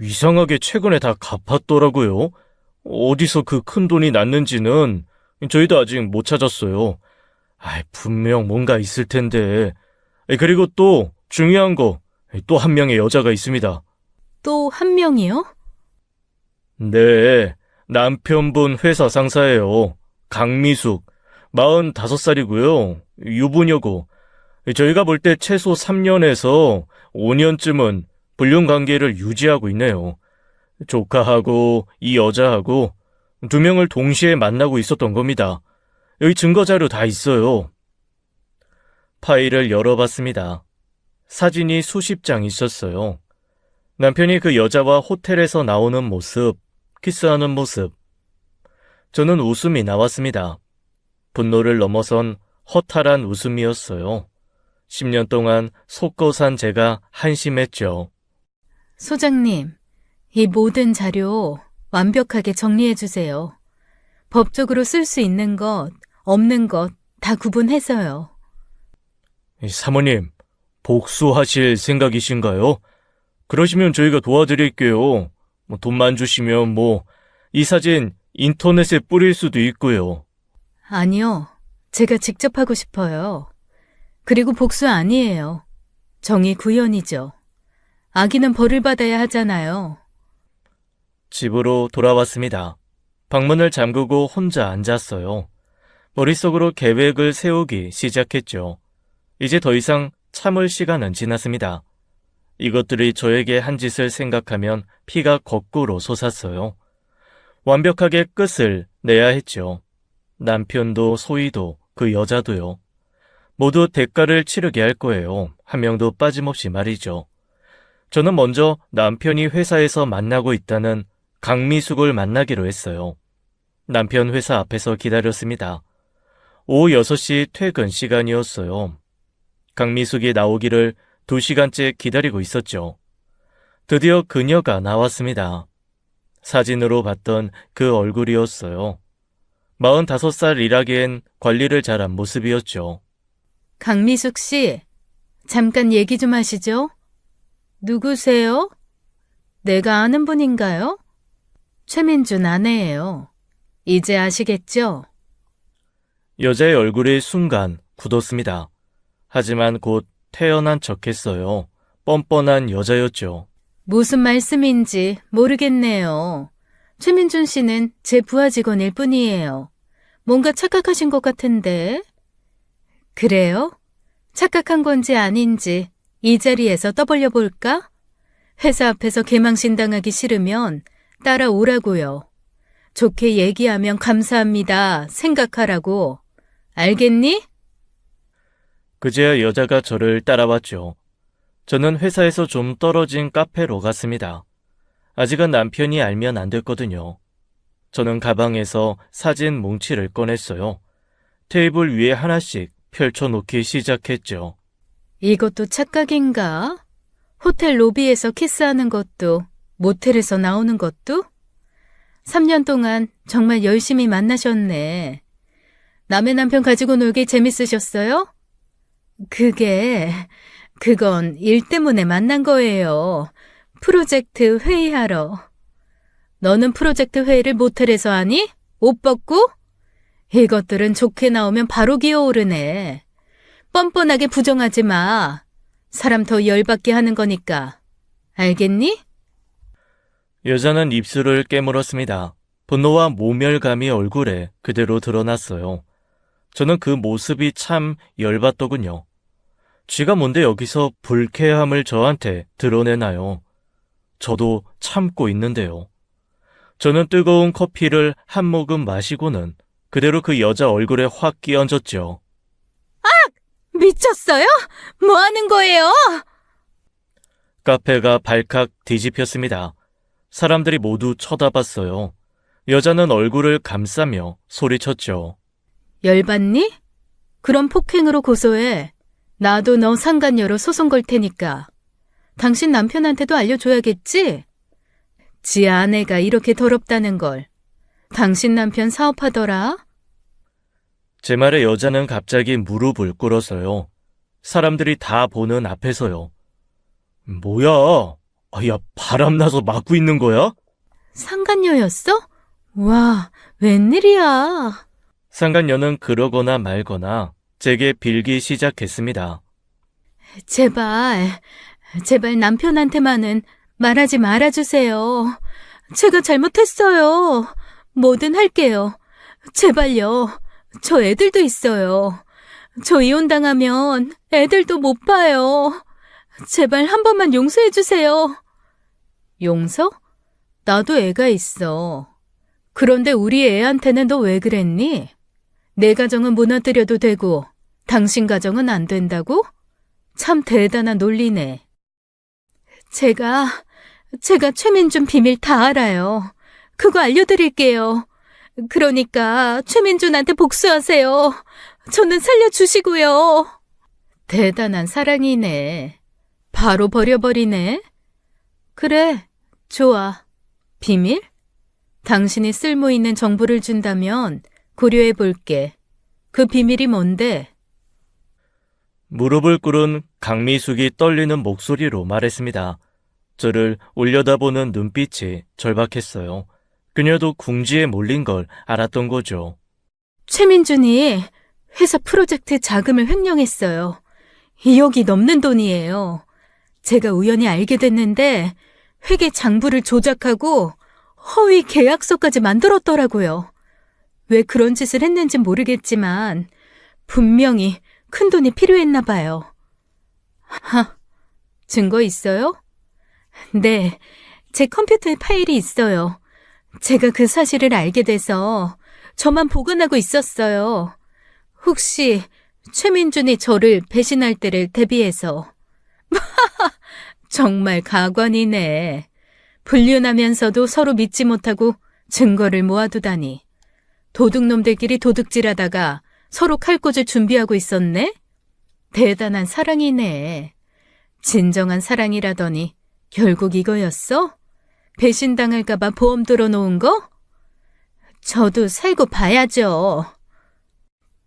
이상하게 최근에 다 갚았더라고요. 어디서 그 큰 돈이 났는지는 저희도 아직 못 찾았어요. 분명 뭔가 있을 텐데. 그리고 또 중요한 거, 또 한 명의 여자가 있습니다. 또 한 명이요? 네, 남편분 회사 상사예요. 강미숙, 45살이고요. 유부녀고. 저희가 볼 때 최소 3년에서 5년쯤은 불륜 관계를 유지하고 있네요. 조카하고 이 여자하고 두 명을 동시에 만나고 있었던 겁니다. 여기 증거자료 다 있어요. 파일을 열어봤습니다. 사진이 수십 장 있었어요. 남편이 그 여자와 호텔에서 나오는 모습, 키스하는 모습. 저는 웃음이 나왔습니다. 분노를 넘어선 허탈한 웃음이었어요. 10년 동안 속고 산 제가 한심했죠. 소장님, 이 모든 자료 완벽하게 정리해 주세요. 법적으로 쓸 수 있는 것, 없는 것 다 구분해서요. 사모님, 복수하실 생각이신가요? 그러시면 저희가 도와드릴게요. 돈만 주시면 이 사진 인터넷에 뿌릴 수도 있고요. 아니요. 제가 직접 하고 싶어요. 그리고 복수 아니에요. 정의 구현이죠. 악인은 벌을 받아야 하잖아요. 집으로 돌아왔습니다. 방문을 잠그고 혼자 앉았어요. 머릿속으로 계획을 세우기 시작했죠. 이제 더 이상 참을 시간은 지났습니다. 이것들이 저에게 한 짓을 생각하면 피가 거꾸로 솟았어요. 완벽하게 끝을 내야 했죠. 남편도 소희도 그 여자도요. 모두 대가를 치르게 할 거예요. 한 명도 빠짐없이 말이죠. 저는 먼저 남편이 회사에서 만나고 있다는 강미숙을 만나기로 했어요. 남편 회사 앞에서 기다렸습니다. 오후 6시 퇴근 시간이었어요. 강미숙이 나오기를 2시간째 기다리고 있었죠. 드디어 그녀가 나왔습니다. 사진으로 봤던 그 얼굴이었어요. 45살이라기엔 관리를 잘한 모습이었죠. 강미숙 씨, 잠깐 얘기 좀 하시죠. 누구세요? 내가 아는 분인가요? 최민준 아내예요. 이제 아시겠죠? 여자의 얼굴이 순간 굳었습니다. 하지만 곧 태연한 척했어요. 뻔뻔한 여자였죠. 무슨 말씀인지 모르겠네요. 최민준 씨는 제 부하 직원일 뿐이에요. 뭔가 착각하신 것 같은데. 그래요? 착각한 건지 아닌지 이 자리에서 떠벌려 볼까? 회사 앞에서 개망신 당하기 싫으면 따라오라고요. 좋게 얘기하면 감사합니다. 생각하라고. 알겠니? 그제야 여자가 저를 따라왔죠. 저는 회사에서 좀 떨어진 카페로 갔습니다. 아직은 남편이 알면 안 됐거든요. 저는 가방에서 사진 뭉치를 꺼냈어요. 테이블 위에 하나씩 펼쳐놓기 시작했죠. 이것도 착각인가? 호텔 로비에서 키스하는 것도, 모텔에서 나오는 것도? 3년 동안 정말 열심히 만나셨네. 남의 남편 가지고 놀기 재밌으셨어요? 그건 일 때문에 만난 거예요. 프로젝트 회의하러. 너는 프로젝트 회의를 모텔에서 하니? 옷 벗고? 이것들은 좋게 나오면 바로 기어오르네. 뻔뻔하게 부정하지 마. 사람 더 열받게 하는 거니까. 알겠니? 여자는 입술을 깨물었습니다. 분노와 모멸감이 얼굴에 그대로 드러났어요. 저는 그 모습이 참 열받더군요. 쥐가 뭔데 여기서 불쾌함을 저한테 드러내나요? 저도 참고 있는데요. 저는 뜨거운 커피를 한 모금 마시고는 그대로 그 여자 얼굴에 확 끼얹었죠. 미쳤어요? 뭐 하는 거예요? 카페가 발칵 뒤집혔습니다. 사람들이 모두 쳐다봤어요. 여자는 얼굴을 감싸며 소리쳤죠. 열받니? 그럼 폭행으로 고소해. 나도 너 상간녀로 소송 걸 테니까. 당신 남편한테도 알려줘야겠지? 지 아내가 이렇게 더럽다는 걸. 당신 남편 사업하더라? 제 말에 여자는 갑자기 무릎을 꿇어서요. 사람들이 다 보는 앞에서요. 뭐야? 야, 바람나서 막고 있는 거야? 상간녀였어? 와, 웬일이야. 상간녀는 그러거나 말거나 제게 빌기 시작했습니다. 제발 남편한테만은 말하지 말아주세요. 제가 잘못했어요. 뭐든 할게요. 제발요. 저 애들도 있어요. 저 이혼당하면 애들도 못 봐요. 제발 한 번만 용서해주세요. 용서? 나도 애가 있어. 그런데 우리 애한테는 너 왜 그랬니? 내 가정은 무너뜨려도 되고 당신 가정은 안 된다고? 참 대단한 논리네. 제가 최민준 비밀 다 알아요. 그거 알려드릴게요. 그러니까 최민준한테 복수하세요. 저는 살려주시고요. 대단한 사랑이네. 바로 버려버리네. 그래, 좋아. 비밀? 당신이 쓸모있는 정보를 준다면 고려해볼게. 그 비밀이 뭔데? 무릎을 꿇은 강미숙이 떨리는 목소리로 말했습니다. 저를 올려다보는 눈빛이 절박했어요. 그녀도 궁지에 몰린 걸 알았던 거죠. 최민준이 회사 프로젝트 자금을 횡령했어요. 2억이 넘는 돈이에요. 제가 우연히 알게 됐는데 회계 장부를 조작하고 허위 계약서까지 만들었더라고요. 왜 그런 짓을 했는지 모르겠지만 분명히 큰 돈이 필요했나 봐요. 증거 있어요? 네, 제 컴퓨터에 파일이 있어요. 제가 그 사실을 알게 돼서 저만 보관하고 있었어요. 혹시 최민준이 저를 배신할 때를 대비해서. 정말 가관이네. 불륜하면서도 서로 믿지 못하고 증거를 모아두다니. 도둑놈들끼리 도둑질하다가 서로 칼꽂을 준비하고 있었네? 대단한 사랑이네. 진정한 사랑이라더니 결국 이거였어? 배신당할까봐 보험 들어놓은 거? 저도 살고 봐야죠.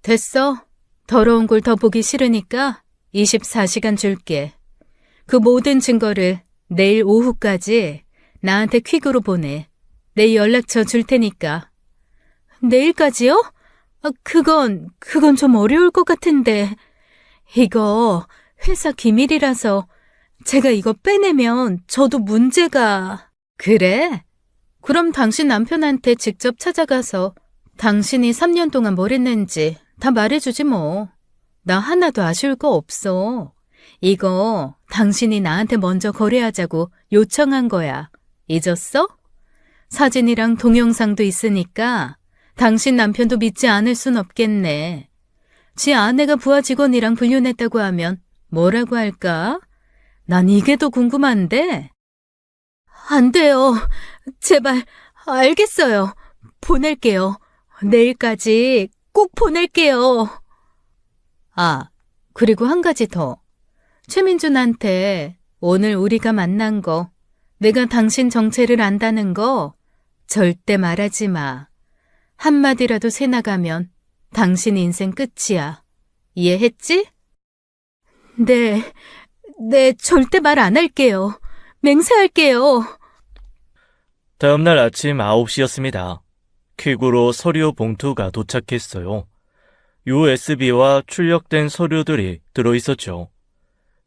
됐어. 더러운 걸 더 보기 싫으니까 24시간 줄게. 그 모든 증거를 내일 오후까지 나한테 퀵으로 보내. 내 연락처 줄 테니까. 내일까지요? 그건 좀 어려울 것 같은데. 이거 회사 기밀이라서 제가 이거 빼내면 저도 문제가... 그래? 그럼 당신 남편한테 직접 찾아가서 당신이 3년 동안 뭘 했는지 다 말해주지 뭐. 나 하나도 아쉬울 거 없어. 이거 당신이 나한테 먼저 거래하자고 요청한 거야. 잊었어? 사진이랑 동영상도 있으니까 당신 남편도 믿지 않을 순 없겠네. 지 아내가 부하 직원이랑 불륜했다고 하면 뭐라고 할까? 난 이게 더 궁금한데. 안 돼요. 제발, 알겠어요. 보낼게요. 내일까지 꼭 보낼게요. 아, 그리고 한 가지 더. 최민준한테 오늘 우리가 만난 거, 내가 당신 정체를 안다는 거 절대 말하지 마. 한마디라도 새나가면 당신 인생 끝이야. 이해했지? 네, 절대 말 안 할게요. 맹세할게요. 다음날 아침 9시였습니다. 퀵으로 서류 봉투가 도착했어요. USB와 출력된 서류들이 들어있었죠.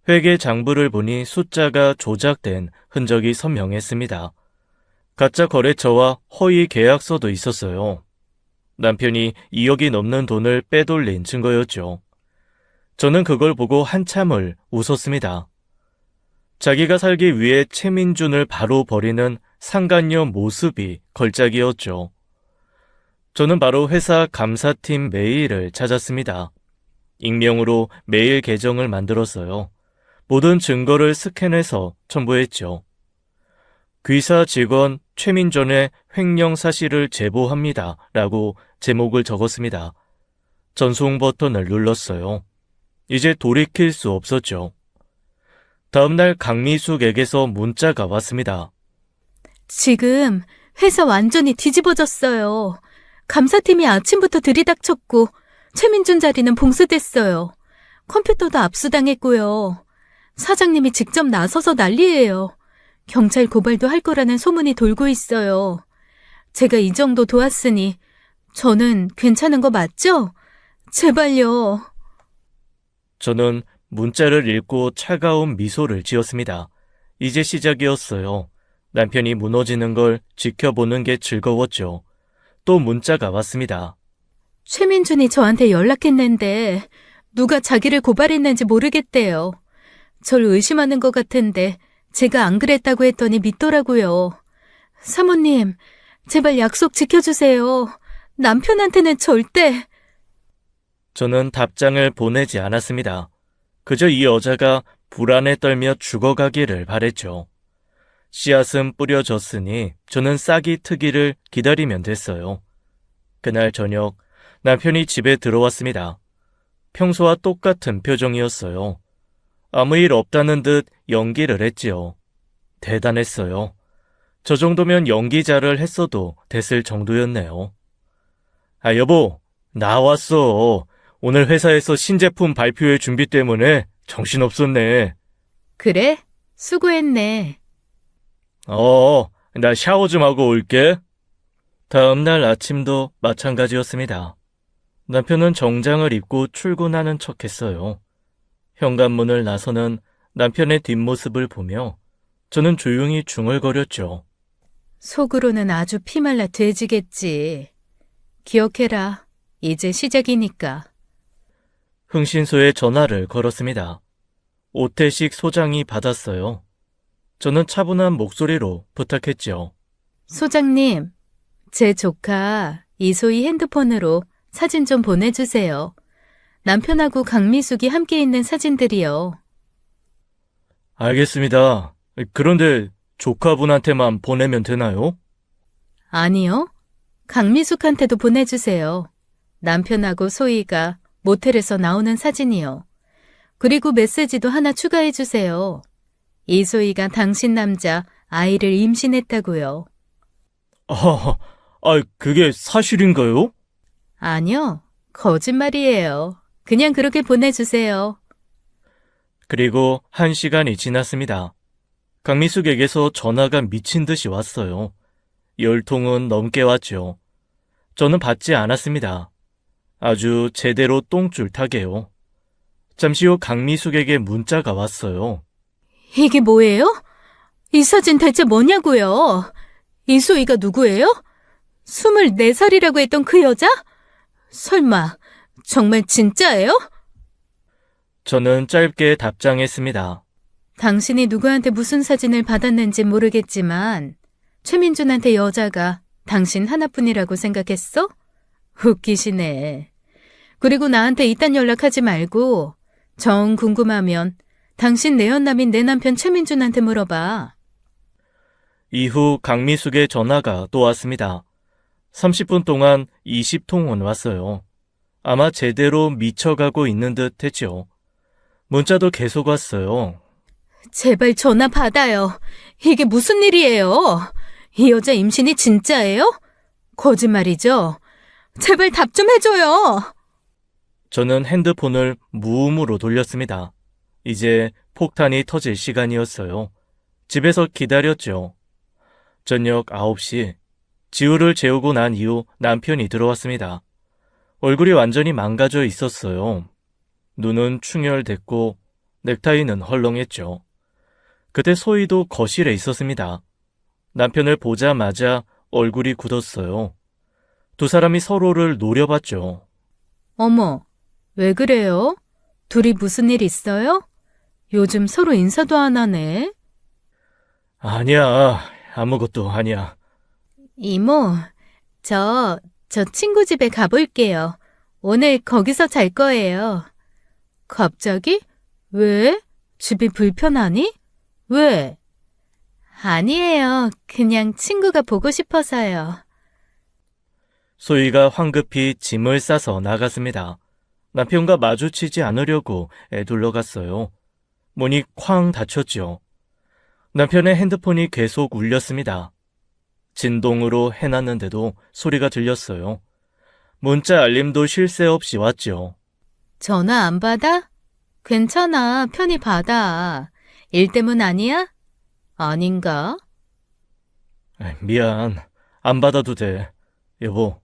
회계 장부를 보니 숫자가 조작된 흔적이 선명했습니다. 가짜 거래처와 허위 계약서도 있었어요. 남편이 2억이 넘는 돈을 빼돌린 증거였죠. 저는 그걸 보고 한참을 웃었습니다. 자기가 살기 위해 최민준을 바로 버리는 상간녀 모습이 걸작이었죠. 저는 바로 회사 감사팀 메일을 찾았습니다. 익명으로 메일 계정을 만들었어요. 모든 증거를 스캔해서 첨부했죠. 귀사 직원 최민준의 횡령 사실을 제보합니다. 라고 제목을 적었습니다. 전송 버튼을 눌렀어요. 이제 돌이킬 수 없었죠. 다음날 강미숙에게서 문자가 왔습니다. 지금 회사 완전히 뒤집어졌어요. 감사팀이 아침부터 들이닥쳤고 최민준 자리는 봉쇄됐어요. 컴퓨터도 압수당했고요. 사장님이 직접 나서서 난리예요. 경찰 고발도 할 거라는 소문이 돌고 있어요. 제가 이 정도 도왔으니 저는 괜찮은 거 맞죠? 제발요. 저는 문자를 읽고 차가운 미소를 지었습니다. 이제 시작이었어요. 남편이 무너지는 걸 지켜보는 게 즐거웠죠. 또 문자가 왔습니다. 최민준이 저한테 연락했는데 누가 자기를 고발했는지 모르겠대요. 절 의심하는 것 같은데 제가 안 그랬다고 했더니 믿더라고요. 사모님, 제발 약속 지켜주세요. 남편한테는 절대... 저는 답장을 보내지 않았습니다. 그저 이 여자가 불안에 떨며 죽어가기를 바랬죠. 씨앗은 뿌려졌으니 저는 싹이 트기를 기다리면 됐어요. 그날 저녁 남편이 집에 들어왔습니다. 평소와 똑같은 표정이었어요. 아무 일 없다는 듯 연기를 했지요. 대단했어요. 저 정도면 연기자를 했어도 됐을 정도였네요. 아, 여보, 나왔어. 오늘 회사에서 신제품 발표회 준비 때문에 정신없었네. 그래? 수고했네. 나 샤워 좀 하고 올게. 다음 날 아침도 마찬가지였습니다. 남편은 정장을 입고 출근하는 척했어요. 현관문을 나서는 남편의 뒷모습을 보며 저는 조용히 중얼거렸죠. 속으로는 아주 피말라 돼지겠지. 기억해라. 이제 시작이니까. 흥신소에 전화를 걸었습니다. 오태식 소장이 받았어요. 저는 차분한 목소리로 부탁했죠. 소장님, 제 조카 이소희 핸드폰으로 사진 좀 보내주세요. 남편하고 강미숙이 함께 있는 사진들이요. 알겠습니다. 그런데 조카분한테만 보내면 되나요? 아니요. 강미숙한테도 보내주세요. 남편하고 소희가 모텔에서 나오는 사진이요. 그리고 메시지도 하나 추가해주세요. 이소희가 당신 남자 아이를 임신했다고요. 그게 사실인가요? 아니요. 거짓말이에요. 그냥 그렇게 보내주세요. 그리고 1시간이 지났습니다. 강미숙에게서 전화가 미친 듯이 왔어요. 10통은 넘게 왔죠. 저는 받지 않았습니다. 아주 제대로 똥줄 타게요. 잠시 후 강미숙에게 문자가 왔어요. 이게 뭐예요? 이 사진 대체 뭐냐고요? 이소희가 누구예요? 24살이라고 했던 그 여자? 설마 정말 진짜예요? 저는 짧게 답장했습니다. 당신이 누구한테 무슨 사진을 받았는지 모르겠지만 최민준한테 여자가 당신 하나뿐이라고 생각했어? 웃기시네. 그리고 나한테 이딴 연락하지 말고 정 궁금하면 당신 내연남인 내 남편 최민준한테 물어봐. 이후 강미숙의 전화가 또 왔습니다. 30분 동안 20통은 왔어요. 아마 제대로 미쳐가고 있는 듯 했죠. 문자도 계속 왔어요. 제발 전화 받아요. 이게 무슨 일이에요? 이 여자 임신이 진짜예요? 거짓말이죠? 제발 답 좀 해줘요. 저는 핸드폰을 무음으로 돌렸습니다. 이제 폭탄이 터질 시간이었어요. 집에서 기다렸죠. 저녁 9시, 지우를 재우고 난 이후 남편이 들어왔습니다. 얼굴이 완전히 망가져 있었어요. 눈은 충혈됐고 넥타이는 헐렁했죠. 그때 소희도 거실에 있었습니다. 남편을 보자마자 얼굴이 굳었어요. 두 사람이 서로를 노려봤죠. 어머, 왜 그래요? 둘이 무슨 일 있어요? 요즘 서로 인사도 안 하네. 아니야, 아무것도 아니야. 이모, 저 친구 집에 가볼게요. 오늘 거기서 잘 거예요. 갑자기? 왜? 집이 불편하니? 왜? 아니에요. 그냥 친구가 보고 싶어서요. 소희가 황급히 짐을 싸서 나갔습니다. 남편과 마주치지 않으려고 애둘러 갔어요. 문이 쾅 닫혔죠. 남편의 핸드폰이 계속 울렸습니다. 진동으로 해놨는데도 소리가 들렸어요. 문자 알림도 쉴 새 없이 왔죠. 전화 안 받아? 괜찮아. 편히 받아. 일 때문 아니야? 아닌가? 미안. 안 받아도 돼. 여보,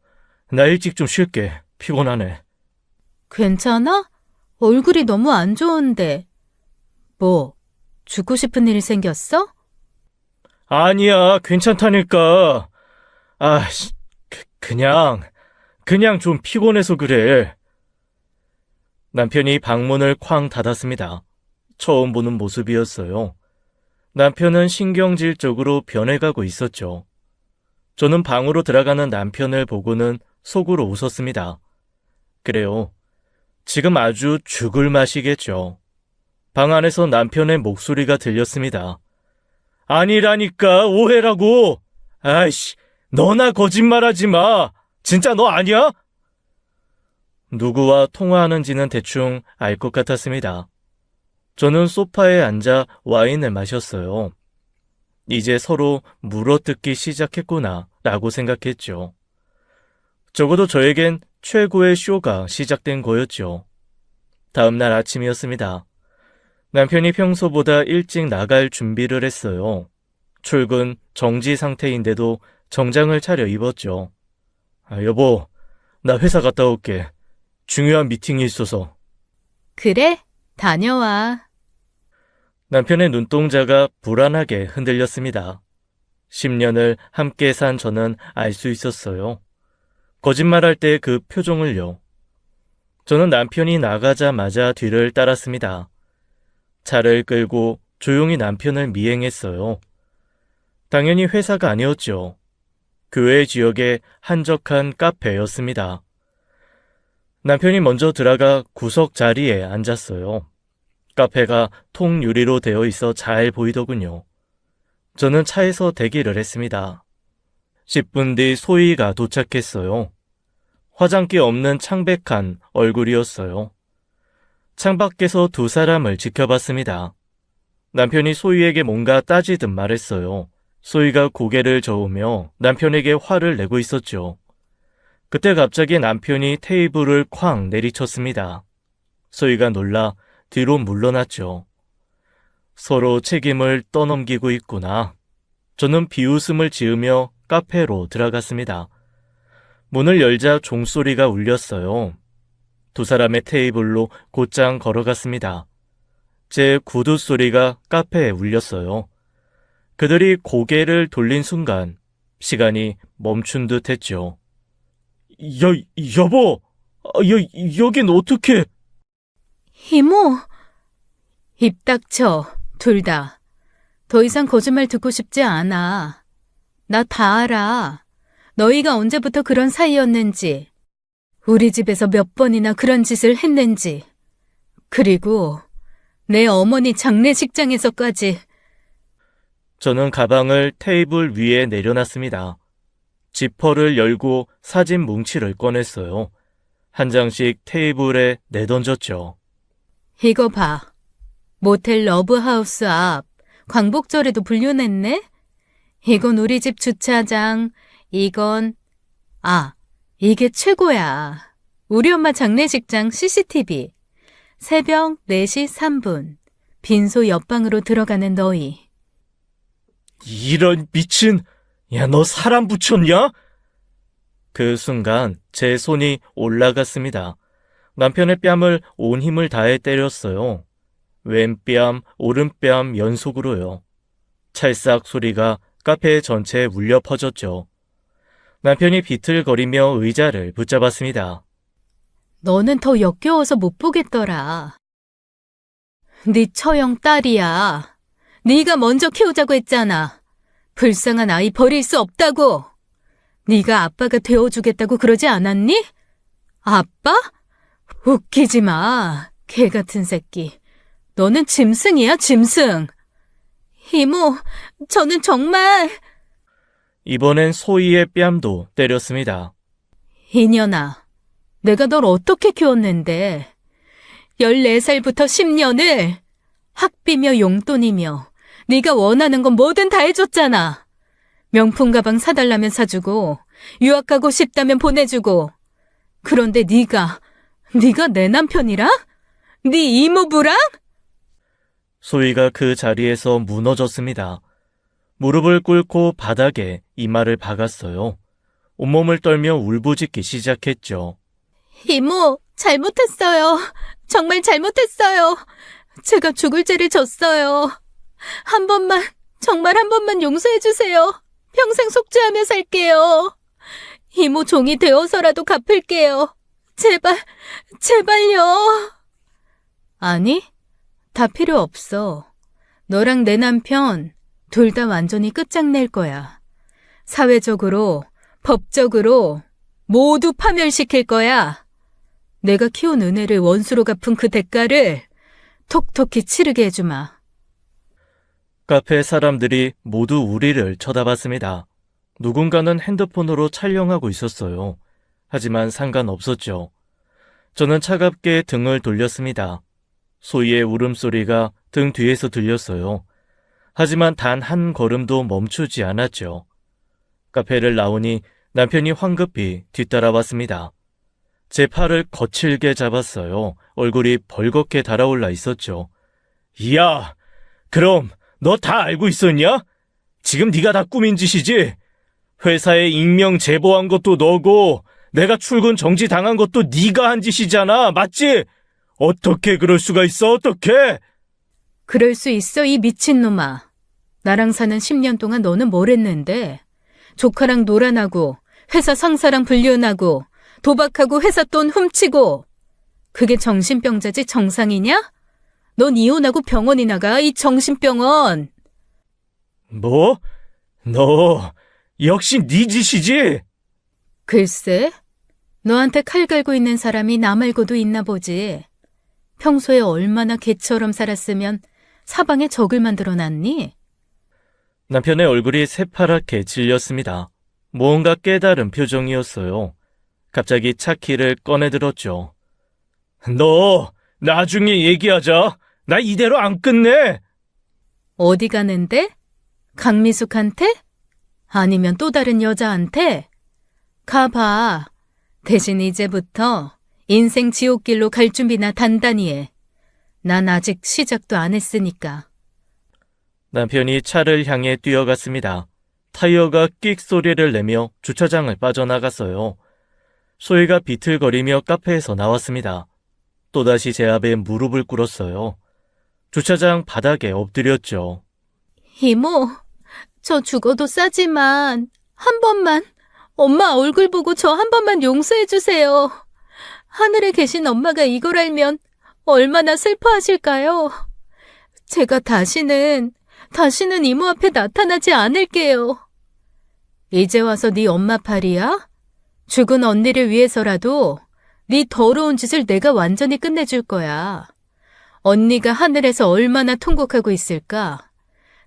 나 일찍 좀 쉴게. 피곤하네. 괜찮아? 얼굴이 너무 안 좋은데. 뭐, 죽고 싶은 일 생겼어? 아니야, 괜찮다니까. 그냥 좀 피곤해서 그래. 남편이 방문을 쾅 닫았습니다. 처음 보는 모습이었어요. 남편은 신경질적으로 변해가고 있었죠. 저는 방으로 들어가는 남편을 보고는 속으로 웃었습니다. 그래요. 지금 아주 죽을 맛이겠죠. 방 안에서 남편의 목소리가 들렸습니다. 아니라니까, 오해라고. 아이씨, 너나 거짓말하지 마. 진짜 너 아니야? 누구와 통화하는지는 대충 알 것 같았습니다. 저는 소파에 앉아 와인을 마셨어요. 이제 서로 물어뜯기 시작했구나 라고 생각했죠. 적어도 저에겐 최고의 쇼가 시작된 거였죠. 다음날 아침이었습니다. 남편이 평소보다 일찍 나갈 준비를 했어요. 출근 정지 상태인데도 정장을 차려 입었죠. 여보, 나 회사 갔다 올게. 중요한 미팅이 있어서. 그래, 다녀와. 남편의 눈동자가 불안하게 흔들렸습니다. 10년을 함께 산 저는 알 수 있었어요. 거짓말할 때 그 표정을요. 저는 남편이 나가자마자 뒤를 따랐습니다. 차를 끌고 조용히 남편을 미행했어요. 당연히 회사가 아니었죠. 교외 지역의 한적한 카페였습니다. 남편이 먼저 들어가 구석 자리에 앉았어요. 카페가 통유리로 되어 있어 잘 보이더군요. 저는 차에서 대기를 했습니다. 10분 뒤 소희가 도착했어요. 화장기 없는 창백한 얼굴이었어요. 창밖에서 두 사람을 지켜봤습니다. 남편이 소희에게 뭔가 따지듯 말했어요. 소희가 고개를 저으며 남편에게 화를 내고 있었죠. 그때 갑자기 남편이 테이블을 쾅 내리쳤습니다. 소희가 놀라 뒤로 물러났죠. 서로 책임을 떠넘기고 있구나. 저는 비웃음을 지으며 카페로 들어갔습니다. 문을 열자 종소리가 울렸어요. 두 사람의 테이블로 곧장 걸어갔습니다. 제 구두 소리가 카페에 울렸어요. 그들이 고개를 돌린 순간 시간이 멈춘 듯 했죠. 여보, 여긴 어떻게? 이모! 입 닥쳐, 둘 다. 더 이상 거짓말 듣고 싶지 않아. 나 다 알아. 너희가 언제부터 그런 사이였는지. 우리 집에서 몇 번이나 그런 짓을 했는지. 그리고 내 어머니 장례식장에서까지. 저는 가방을 테이블 위에 내려놨습니다. 지퍼를 열고 사진 뭉치를 꺼냈어요. 한 장씩 테이블에 내던졌죠. 이거 봐. 모텔 러브하우스 앞 광복절에도 불려냈네? 이건 우리 집 주차장. 이게 최고야. 우리 엄마 장례식장 CCTV. 새벽 4시 3분. 빈소 옆방으로 들어가는 너희. 이런 미친, 야, 너 사람 붙였냐? 그 순간 제 손이 올라갔습니다. 남편의 뺨을 온 힘을 다해 때렸어요. 왼뺨, 오른뺨 연속으로요. 찰싹 소리가 카페 전체에 울려 퍼졌죠. 남편이 비틀거리며 의자를 붙잡았습니다. 너는 더 역겨워서 못 보겠더라. 네 처형 딸이야. 네가 먼저 키우자고 했잖아. 불쌍한 아이 버릴 수 없다고. 네가 아빠가 되어주겠다고 그러지 않았니? 아빠? 웃기지 마. 개 같은 새끼. 너는 짐승이야, 짐승. 이모, 저는 정말... 이번엔 소희의 뺨도 때렸습니다. 이년아, 내가 널 어떻게 키웠는데. 14살부터 10년을 학비며 용돈이며 네가 원하는 건 뭐든 다 해줬잖아. 명품 가방 사달라면 사주고 유학 가고 싶다면 보내주고. 그런데 네가 내 남편이랑? 네 이모부랑? 소희가 그 자리에서 무너졌습니다. 무릎을 꿇고 바닥에 이마를 박았어요. 온몸을 떨며 울부짖기 시작했죠. 이모, 잘못했어요. 정말 잘못했어요. 제가 죽을 죄를 졌어요. 한 번만, 정말 한 번만 용서해주세요. 평생 속죄하며 살게요. 이모 종이 되어서라도 갚을게요. 제발, 제발요. 아니, 다 필요 없어. 너랑 내 남편 둘 다 완전히 끝장낼 거야. 사회적으로, 법적으로 모두 파멸시킬 거야. 내가 키운 은혜를 원수로 갚은 그 대가를 톡톡히 치르게 해주마. 카페 사람들이 모두 우리를 쳐다봤습니다. 누군가는 핸드폰으로 촬영하고 있었어요. 하지만 상관없었죠. 저는 차갑게 등을 돌렸습니다. 소희의 울음소리가 등 뒤에서 들렸어요. 하지만 단 한 걸음도 멈추지 않았죠. 카페를 나오니 남편이 황급히 뒤따라왔습니다. 제 팔을 거칠게 잡았어요. 얼굴이 벌겋게 달아올라 있었죠. 야, 그럼 너 다 알고 있었냐? 지금 네가 다 꾸민 짓이지? 회사에 익명 제보한 것도 너고 내가 출근 정지당한 것도 네가 한 짓이잖아. 맞지? 어떻게 그럴 수가 있어? 어떻게? 그럴 수 있어, 이 미친놈아. 나랑 사는 10년 동안 너는 뭘 했는데? 조카랑 놀아나고 회사 상사랑 불륜하고 도박하고 회사 돈 훔치고. 그게 정신병자지 정상이냐? 넌 이혼하고 병원이나 가, 이 정신병원. 뭐? 너 역시 네 짓이지? 글쎄, 너한테 칼 갈고 있는 사람이 나 말고도 있나 보지. 평소에 얼마나 개처럼 살았으면 사방에 적을 만들어놨니? 남편의 얼굴이 새파랗게 질렸습니다. 뭔가 깨달은 표정이었어요. 갑자기 차 키를 꺼내들었죠. 너 나중에 얘기하자. 나 이대로 안 끝내. 어디 가는데? 강미숙한테? 아니면 또 다른 여자한테? 가봐. 대신 이제부터 인생 지옥길로 갈 준비나 단단히 해. 난 아직 시작도 안 했으니까. 남편이 차를 향해 뛰어갔습니다. 타이어가 끽 소리를 내며 주차장을 빠져나갔어요. 소희가 비틀거리며 카페에서 나왔습니다. 또다시 제 앞에 무릎을 꿇었어요. 주차장 바닥에 엎드렸죠. 이모, 저 죽어도 싸지만 한 번만, 엄마 얼굴 보고 저 한 번만 용서해 주세요. 하늘에 계신 엄마가 이걸 알면 얼마나 슬퍼하실까요? 제가 다시는 이모 앞에 나타나지 않을게요. 이제 와서 네 엄마 팔이야? 죽은 언니를 위해서라도 네 더러운 짓을 내가 완전히 끝내줄 거야. 언니가 하늘에서 얼마나 통곡하고 있을까?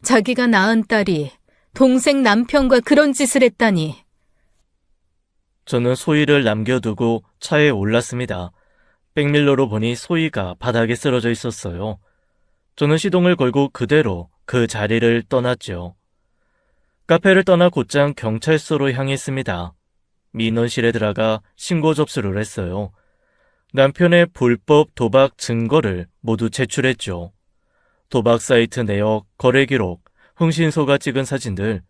자기가 낳은 딸이 동생 남편과 그런 짓을 했다니. 저는 소희를 남겨두고 차에 올랐습니다. 백밀러로 보니 소희가 바닥에 쓰러져 있었어요. 저는 시동을 걸고 그대로 그 자리를 떠났죠. 카페를 떠나 곧장 경찰서로 향했습니다. 민원실에 들어가 신고 접수를 했어요. 남편의 불법 도박 증거를 모두 제출했죠. 도박 사이트 내역, 거래 기록, 흥신소가 찍은 사진들,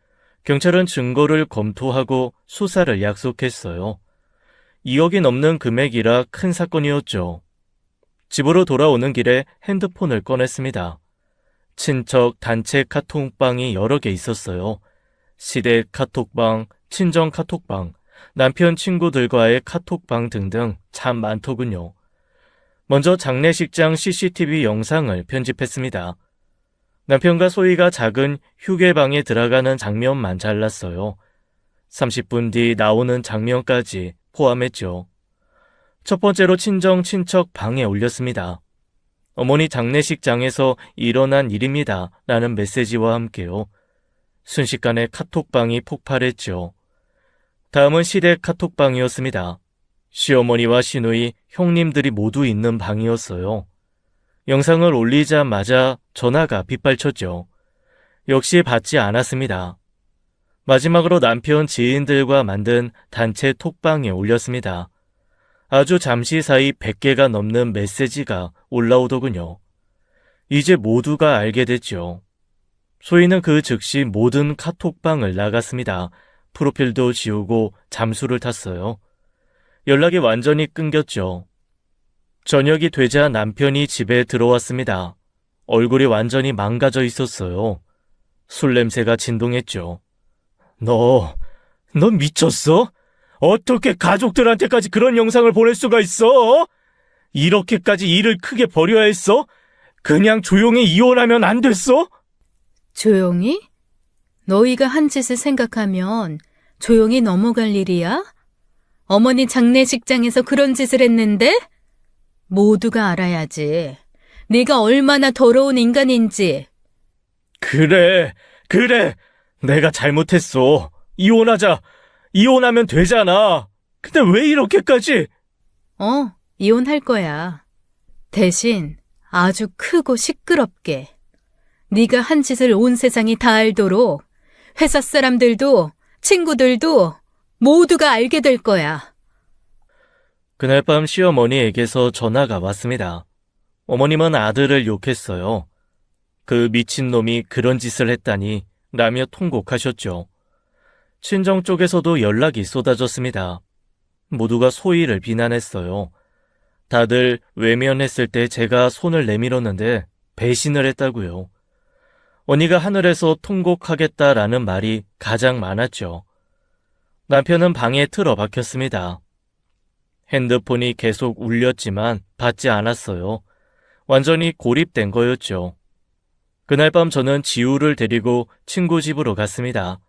경찰은 증거를 검토하고 수사를 약속했어요. 2억이 넘는 금액이라 큰 사건이었죠. 집으로 돌아오는 길에 핸드폰을 꺼냈습니다. 친척 단체 카톡방이 여러 개 있었어요. 시댁 카톡방, 친정 카톡방, 남편 친구들과의 카톡방 등등 참 많더군요. 먼저 장례식장 CCTV 영상을 편집했습니다. 남편과 소희가 작은 휴게방에 들어가는 장면만 잘랐어요. 30분 뒤 나오는 장면까지 포함했죠. 첫 번째로 친정 친척 방에 올렸습니다. 어머니 장례식장에서 일어난 일입니다. 라는 메시지와 함께요. 순식간에 카톡방이 폭발했죠. 다음은 시댁 카톡방이었습니다. 시어머니와 시누이, 형님들이 모두 있는 방이었어요. 영상을 올리자마자 전화가 빗발쳤죠. 역시 받지 않았습니다. 마지막으로 남편 지인들과 만든 단체 톡방에 올렸습니다. 아주 잠시 사이 100개가 넘는 메시지가 올라오더군요. 이제 모두가 알게 됐죠. 소희는 그 즉시 모든 카톡방을 나갔습니다. 프로필도 지우고 잠수를 탔어요. 연락이 완전히 끊겼죠. 저녁이 되자 남편이 집에 들어왔습니다. 얼굴이 완전히 망가져 있었어요. 술 냄새가 진동했죠. 너 미쳤어? 어떻게 가족들한테까지 그런 영상을 보낼 수가 있어? 이렇게까지 일을 크게 벌여야 했어? 그냥 조용히 이혼하면 안 됐어? 조용히? 너희가 한 짓을 생각하면 조용히 넘어갈 일이야? 어머니 장례식장에서 그런 짓을 했는데? 모두가 알아야지. 네가 얼마나 더러운 인간인지. 그래. 내가 잘못했어. 이혼하자. 이혼하면 되잖아. 근데 왜 이렇게까지? 이혼할 거야. 대신 아주 크고 시끄럽게. 네가 한 짓을 온 세상이 다 알도록 회사 사람들도 친구들도 모두가 알게 될 거야. 그날 밤 시어머니에게서 전화가 왔습니다. 어머님은 아들을 욕했어요. 그 미친놈이 그런 짓을 했다니 라며 통곡하셨죠. 친정 쪽에서도 연락이 쏟아졌습니다. 모두가 소희를 비난했어요. 다들 외면했을 때 제가 손을 내밀었는데 배신을 했다고요. 언니가 하늘에서 통곡하겠다라는 말이 가장 많았죠. 남편은 방에 틀어박혔습니다. 핸드폰이 계속 울렸지만 받지 않았어요. 완전히 고립된 거였죠. 그날 밤 저는 지우를 데리고 친구 집으로 갔습니다.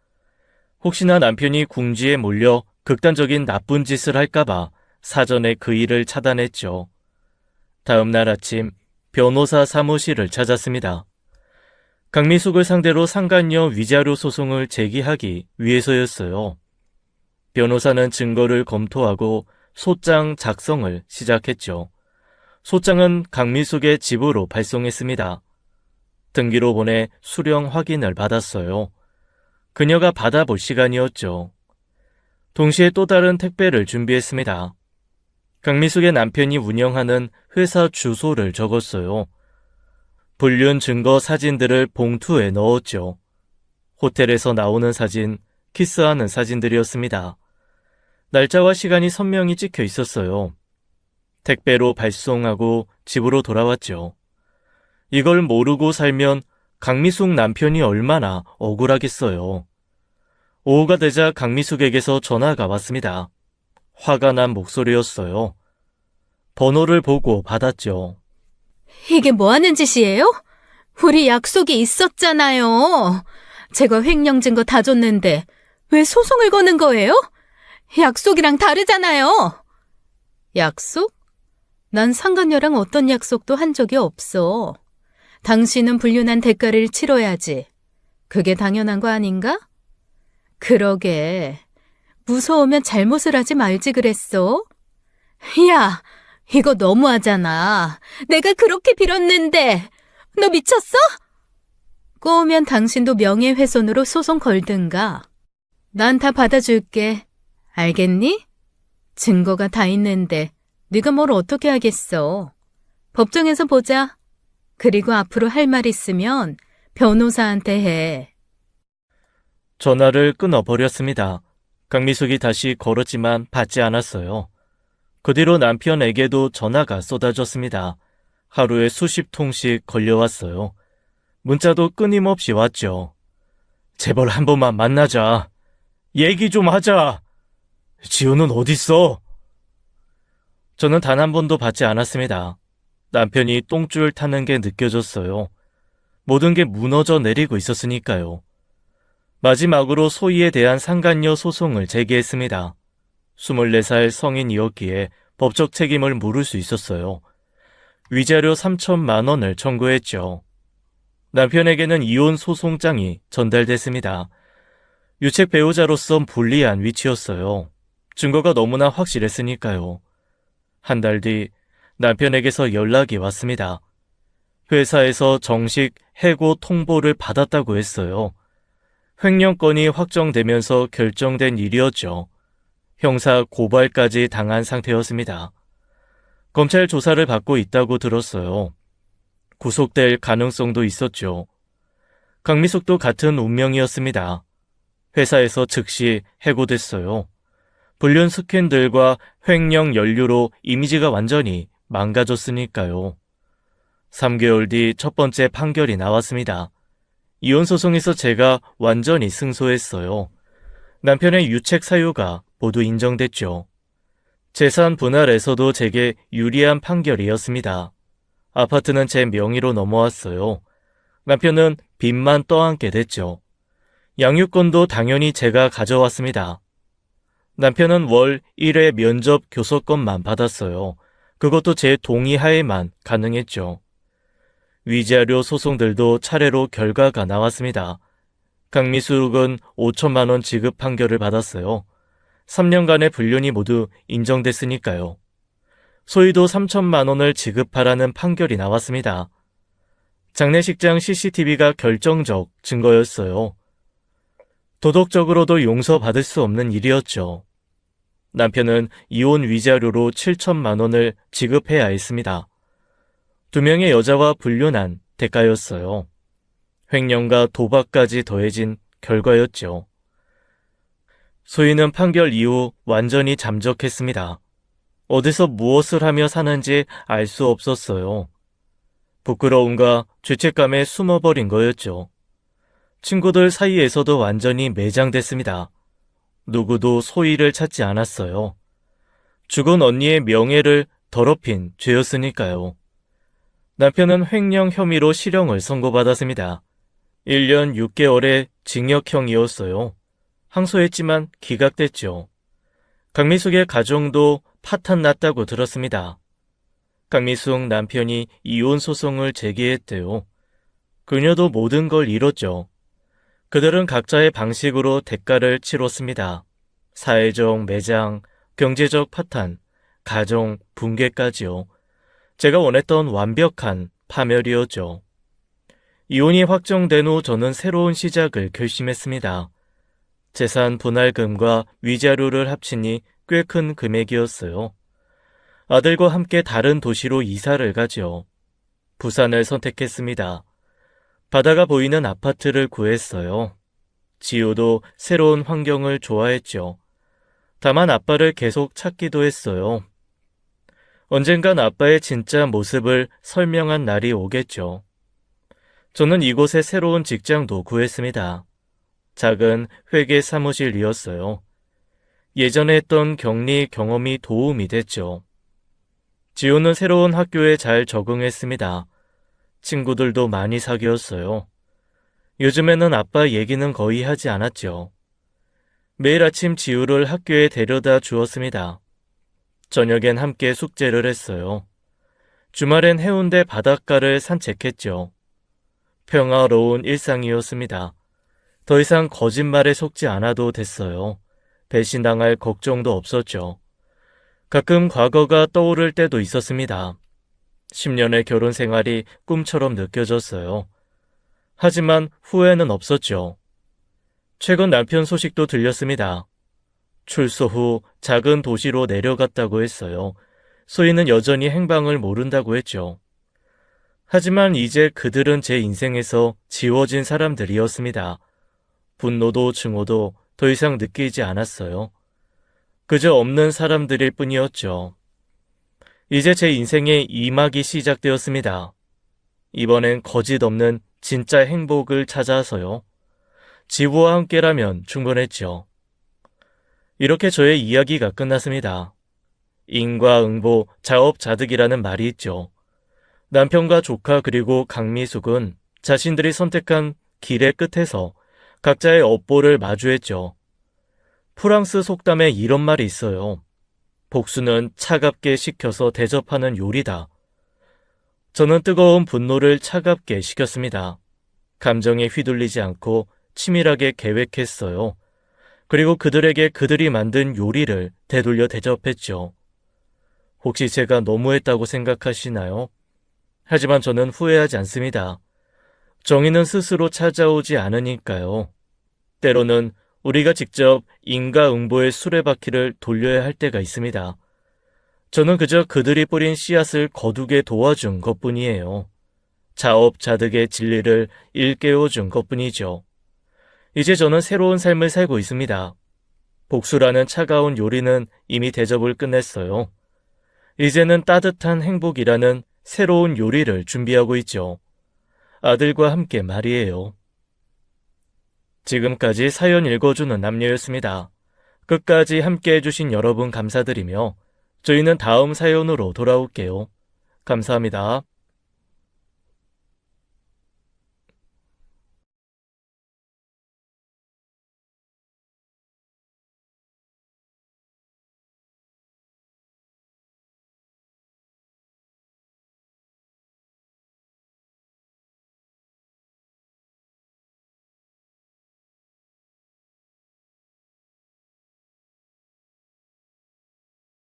혹시나 남편이 궁지에 몰려 극단적인 나쁜 짓을 할까봐 사전에 그 일을 차단했죠. 다음 날 아침 변호사 사무실을 찾았습니다. 강미숙을 상대로 상간녀 위자료 소송을 제기하기 위해서였어요. 변호사는 증거를 검토하고 소장 작성을 시작했죠. 소장은 강미숙의 집으로 발송했습니다. 등기로 보내 수령 확인을 받았어요. 그녀가 받아볼 시간이었죠. 동시에 또 다른 택배를 준비했습니다. 강미숙의 남편이 운영하는 회사 주소를 적었어요. 불륜 증거 사진들을 봉투에 넣었죠. 호텔에서 나오는 사진, 키스하는 사진들이었습니다. 날짜와 시간이 선명히 찍혀 있었어요. 택배로 발송하고 집으로 돌아왔죠. 이걸 모르고 살면 강미숙 남편이 얼마나 억울하겠어요. 오후가 되자 강미숙에게서 전화가 왔습니다. 화가 난 목소리였어요. 번호를 보고 받았죠. 이게 뭐 하는 짓이에요? 우리 약속이 있었잖아요. 제가 횡령 증거 다 줬는데 왜 소송을 거는 거예요? 약속이랑 다르잖아요. 약속? 난 상간녀랑 어떤 약속도 한 적이 없어. 당신은 불륜한 대가를 치러야지. 그게 당연한 거 아닌가? 그러게. 무서우면 잘못을 하지 말지 그랬어? 야, 이거 너무하잖아. 내가 그렇게 빌었는데. 너 미쳤어? 꼬우면 당신도 명예훼손으로 소송 걸든가. 난 다 받아줄게. 알겠니? 증거가 다 있는데 네가 뭘 어떻게 하겠어. 법정에서 보자. 그리고 앞으로 할 말 있으면 변호사한테 해. 전화를 끊어버렸습니다. 강미숙이 다시 걸었지만 받지 않았어요. 그 뒤로 남편에게도 전화가 쏟아졌습니다. 하루에 수십 통씩 걸려왔어요. 문자도 끊임없이 왔죠. 제발 한 번만 만나자. 얘기 좀 하자. 지우는 어딨어? 저는 단 한 번도 받지 않았습니다. 남편이 똥줄 타는 게 느껴졌어요. 모든 게 무너져 내리고 있었으니까요. 마지막으로 소희에 대한 상간녀 소송을 제기했습니다. 24살 성인이었기에 법적 책임을 물을 수 있었어요. 위자료 3천만 원을 청구했죠. 남편에게는 이혼 소송장이 전달됐습니다. 유책 배우자로서 불리한 위치였어요. 증거가 너무나 확실했으니까요. 한 달 뒤 남편에게서 연락이 왔습니다. 회사에서 정식 해고 통보를 받았다고 했어요. 횡령건이 확정되면서 결정된 일이었죠. 형사 고발까지 당한 상태였습니다. 검찰 조사를 받고 있다고 들었어요. 구속될 가능성도 있었죠. 강미숙도 같은 운명이었습니다. 회사에서 즉시 해고됐어요. 불륜 스캔들과 횡령 연루로 이미지가 완전히 망가졌으니까요. 3개월 뒤 첫 번째 판결이 나왔습니다. 이혼 소송에서 제가 완전히 승소했어요. 남편의 유책 사유가 모두 인정됐죠. 재산 분할에서도 제게 유리한 판결이었습니다. 아파트는 제 명의로 넘어왔어요. 남편은 빚만 떠안게 됐죠. 양육권도 당연히 제가 가져왔습니다. 남편은 월 1회 면접 교섭권만 받았어요. 그것도 제 동의하에만 가능했죠. 위자료 소송들도 차례로 결과가 나왔습니다. 강미숙은 5천만 원 지급 판결을 받았어요. 3년간의 불륜이 모두 인정됐으니까요. 소희도 3천만 원을 지급하라는 판결이 나왔습니다. 장례식장 CCTV가 결정적 증거였어요. 도덕적으로도 용서받을 수 없는 일이었죠. 남편은 이혼 위자료로 7천만 원을 지급해야 했습니다. 2명의 여자와 불륜한 대가였어요. 횡령과 도박까지 더해진 결과였죠. 소희는 판결 이후 완전히 잠적했습니다. 어디서 무엇을 하며 사는지 알 수 없었어요. 부끄러움과 죄책감에 숨어버린 거였죠. 친구들 사이에서도 완전히 매장됐습니다. 누구도 소희를 찾지 않았어요. 죽은 언니의 명예를 더럽힌 죄였으니까요. 남편은 횡령 혐의로 실형을 선고받았습니다. 1년 6개월의 징역형이었어요. 항소했지만 기각됐죠. 강미숙의 가정도 파탄났다고 들었습니다. 강미숙 남편이 이혼 소송을 제기했대요. 그녀도 모든 걸 잃었죠. 그들은 각자의 방식으로 대가를 치렀습니다. 사회적 매장, 경제적 파탄, 가정 붕괴까지요. 제가 원했던 완벽한 파멸이었죠. 이혼이 확정된 후 저는 새로운 시작을 결심했습니다. 재산 분할금과 위자료를 합치니 꽤 큰 금액이었어요. 아들과 함께 다른 도시로 이사를 가죠. 부산을 선택했습니다. 바다가 보이는 아파트를 구했어요. 지우도 새로운 환경을 좋아했죠. 다만 아빠를 계속 찾기도 했어요. 언젠간 아빠의 진짜 모습을 설명한 날이 오겠죠. 저는 이곳에 새로운 직장도 구했습니다. 작은 회계 사무실이었어요. 예전에 했던 격리 경험이 도움이 됐죠. 지우는 새로운 학교에 잘 적응했습니다. 친구들도 많이 사귀었어요. 요즘에는 아빠 얘기는 거의 하지 않았죠. 매일 아침 지우를 학교에 데려다 주었습니다. 저녁엔 함께 숙제를 했어요. 주말엔 해운대 바닷가를 산책했죠. 평화로운 일상이었습니다. 더 이상 거짓말에 속지 않아도 됐어요. 배신당할 걱정도 없었죠. 가끔 과거가 떠오를 때도 있었습니다. 10년의 결혼 생활이 꿈처럼 느껴졌어요. 하지만 후회는 없었죠. 최근 남편 소식도 들렸습니다. 출소 후 작은 도시로 내려갔다고 했어요. 소희는 여전히 행방을 모른다고 했죠. 하지만 이제 그들은 제 인생에서 지워진 사람들이었습니다. 분노도 증오도 더 이상 느끼지 않았어요. 그저 없는 사람들일 뿐이었죠. 이제 제 인생의 2막이 시작되었습니다. 이번엔 거짓 없는 진짜 행복을 찾아서요. 지부와 함께라면 충분했죠. 이렇게 저의 이야기가 끝났습니다. 인과응보, 자업자득이라는 말이 있죠. 남편과 조카 그리고 강미숙은 자신들이 선택한 길의 끝에서 각자의 업보를 마주했죠. 프랑스 속담에 이런 말이 있어요. 복수는 차갑게 식혀서 대접하는 요리다. 저는 뜨거운 분노를 차갑게 식혔습니다. 감정에 휘둘리지 않고 치밀하게 계획했어요. 그리고 그들에게 그들이 만든 요리를 되돌려 대접했죠. 혹시 제가 너무했다고 생각하시나요? 하지만 저는 후회하지 않습니다. 정의는 스스로 찾아오지 않으니까요. 때로는 우리가 직접 인과응보의 수레바퀴를 돌려야 할 때가 있습니다. 저는 그저 그들이 뿌린 씨앗을 거두게 도와준 것뿐이에요. 자업자득의 진리를 일깨워준 것뿐이죠. 이제 저는 새로운 삶을 살고 있습니다. 복수라는 차가운 요리는 이미 대접을 끝냈어요. 이제는 따뜻한 행복이라는 새로운 요리를 준비하고 있죠. 아들과 함께 말이에요. 지금까지 사연 읽어주는 남녀였습니다. 끝까지 함께 해주신 여러분 감사드리며 저희는 다음 사연으로 돌아올게요. 감사합니다.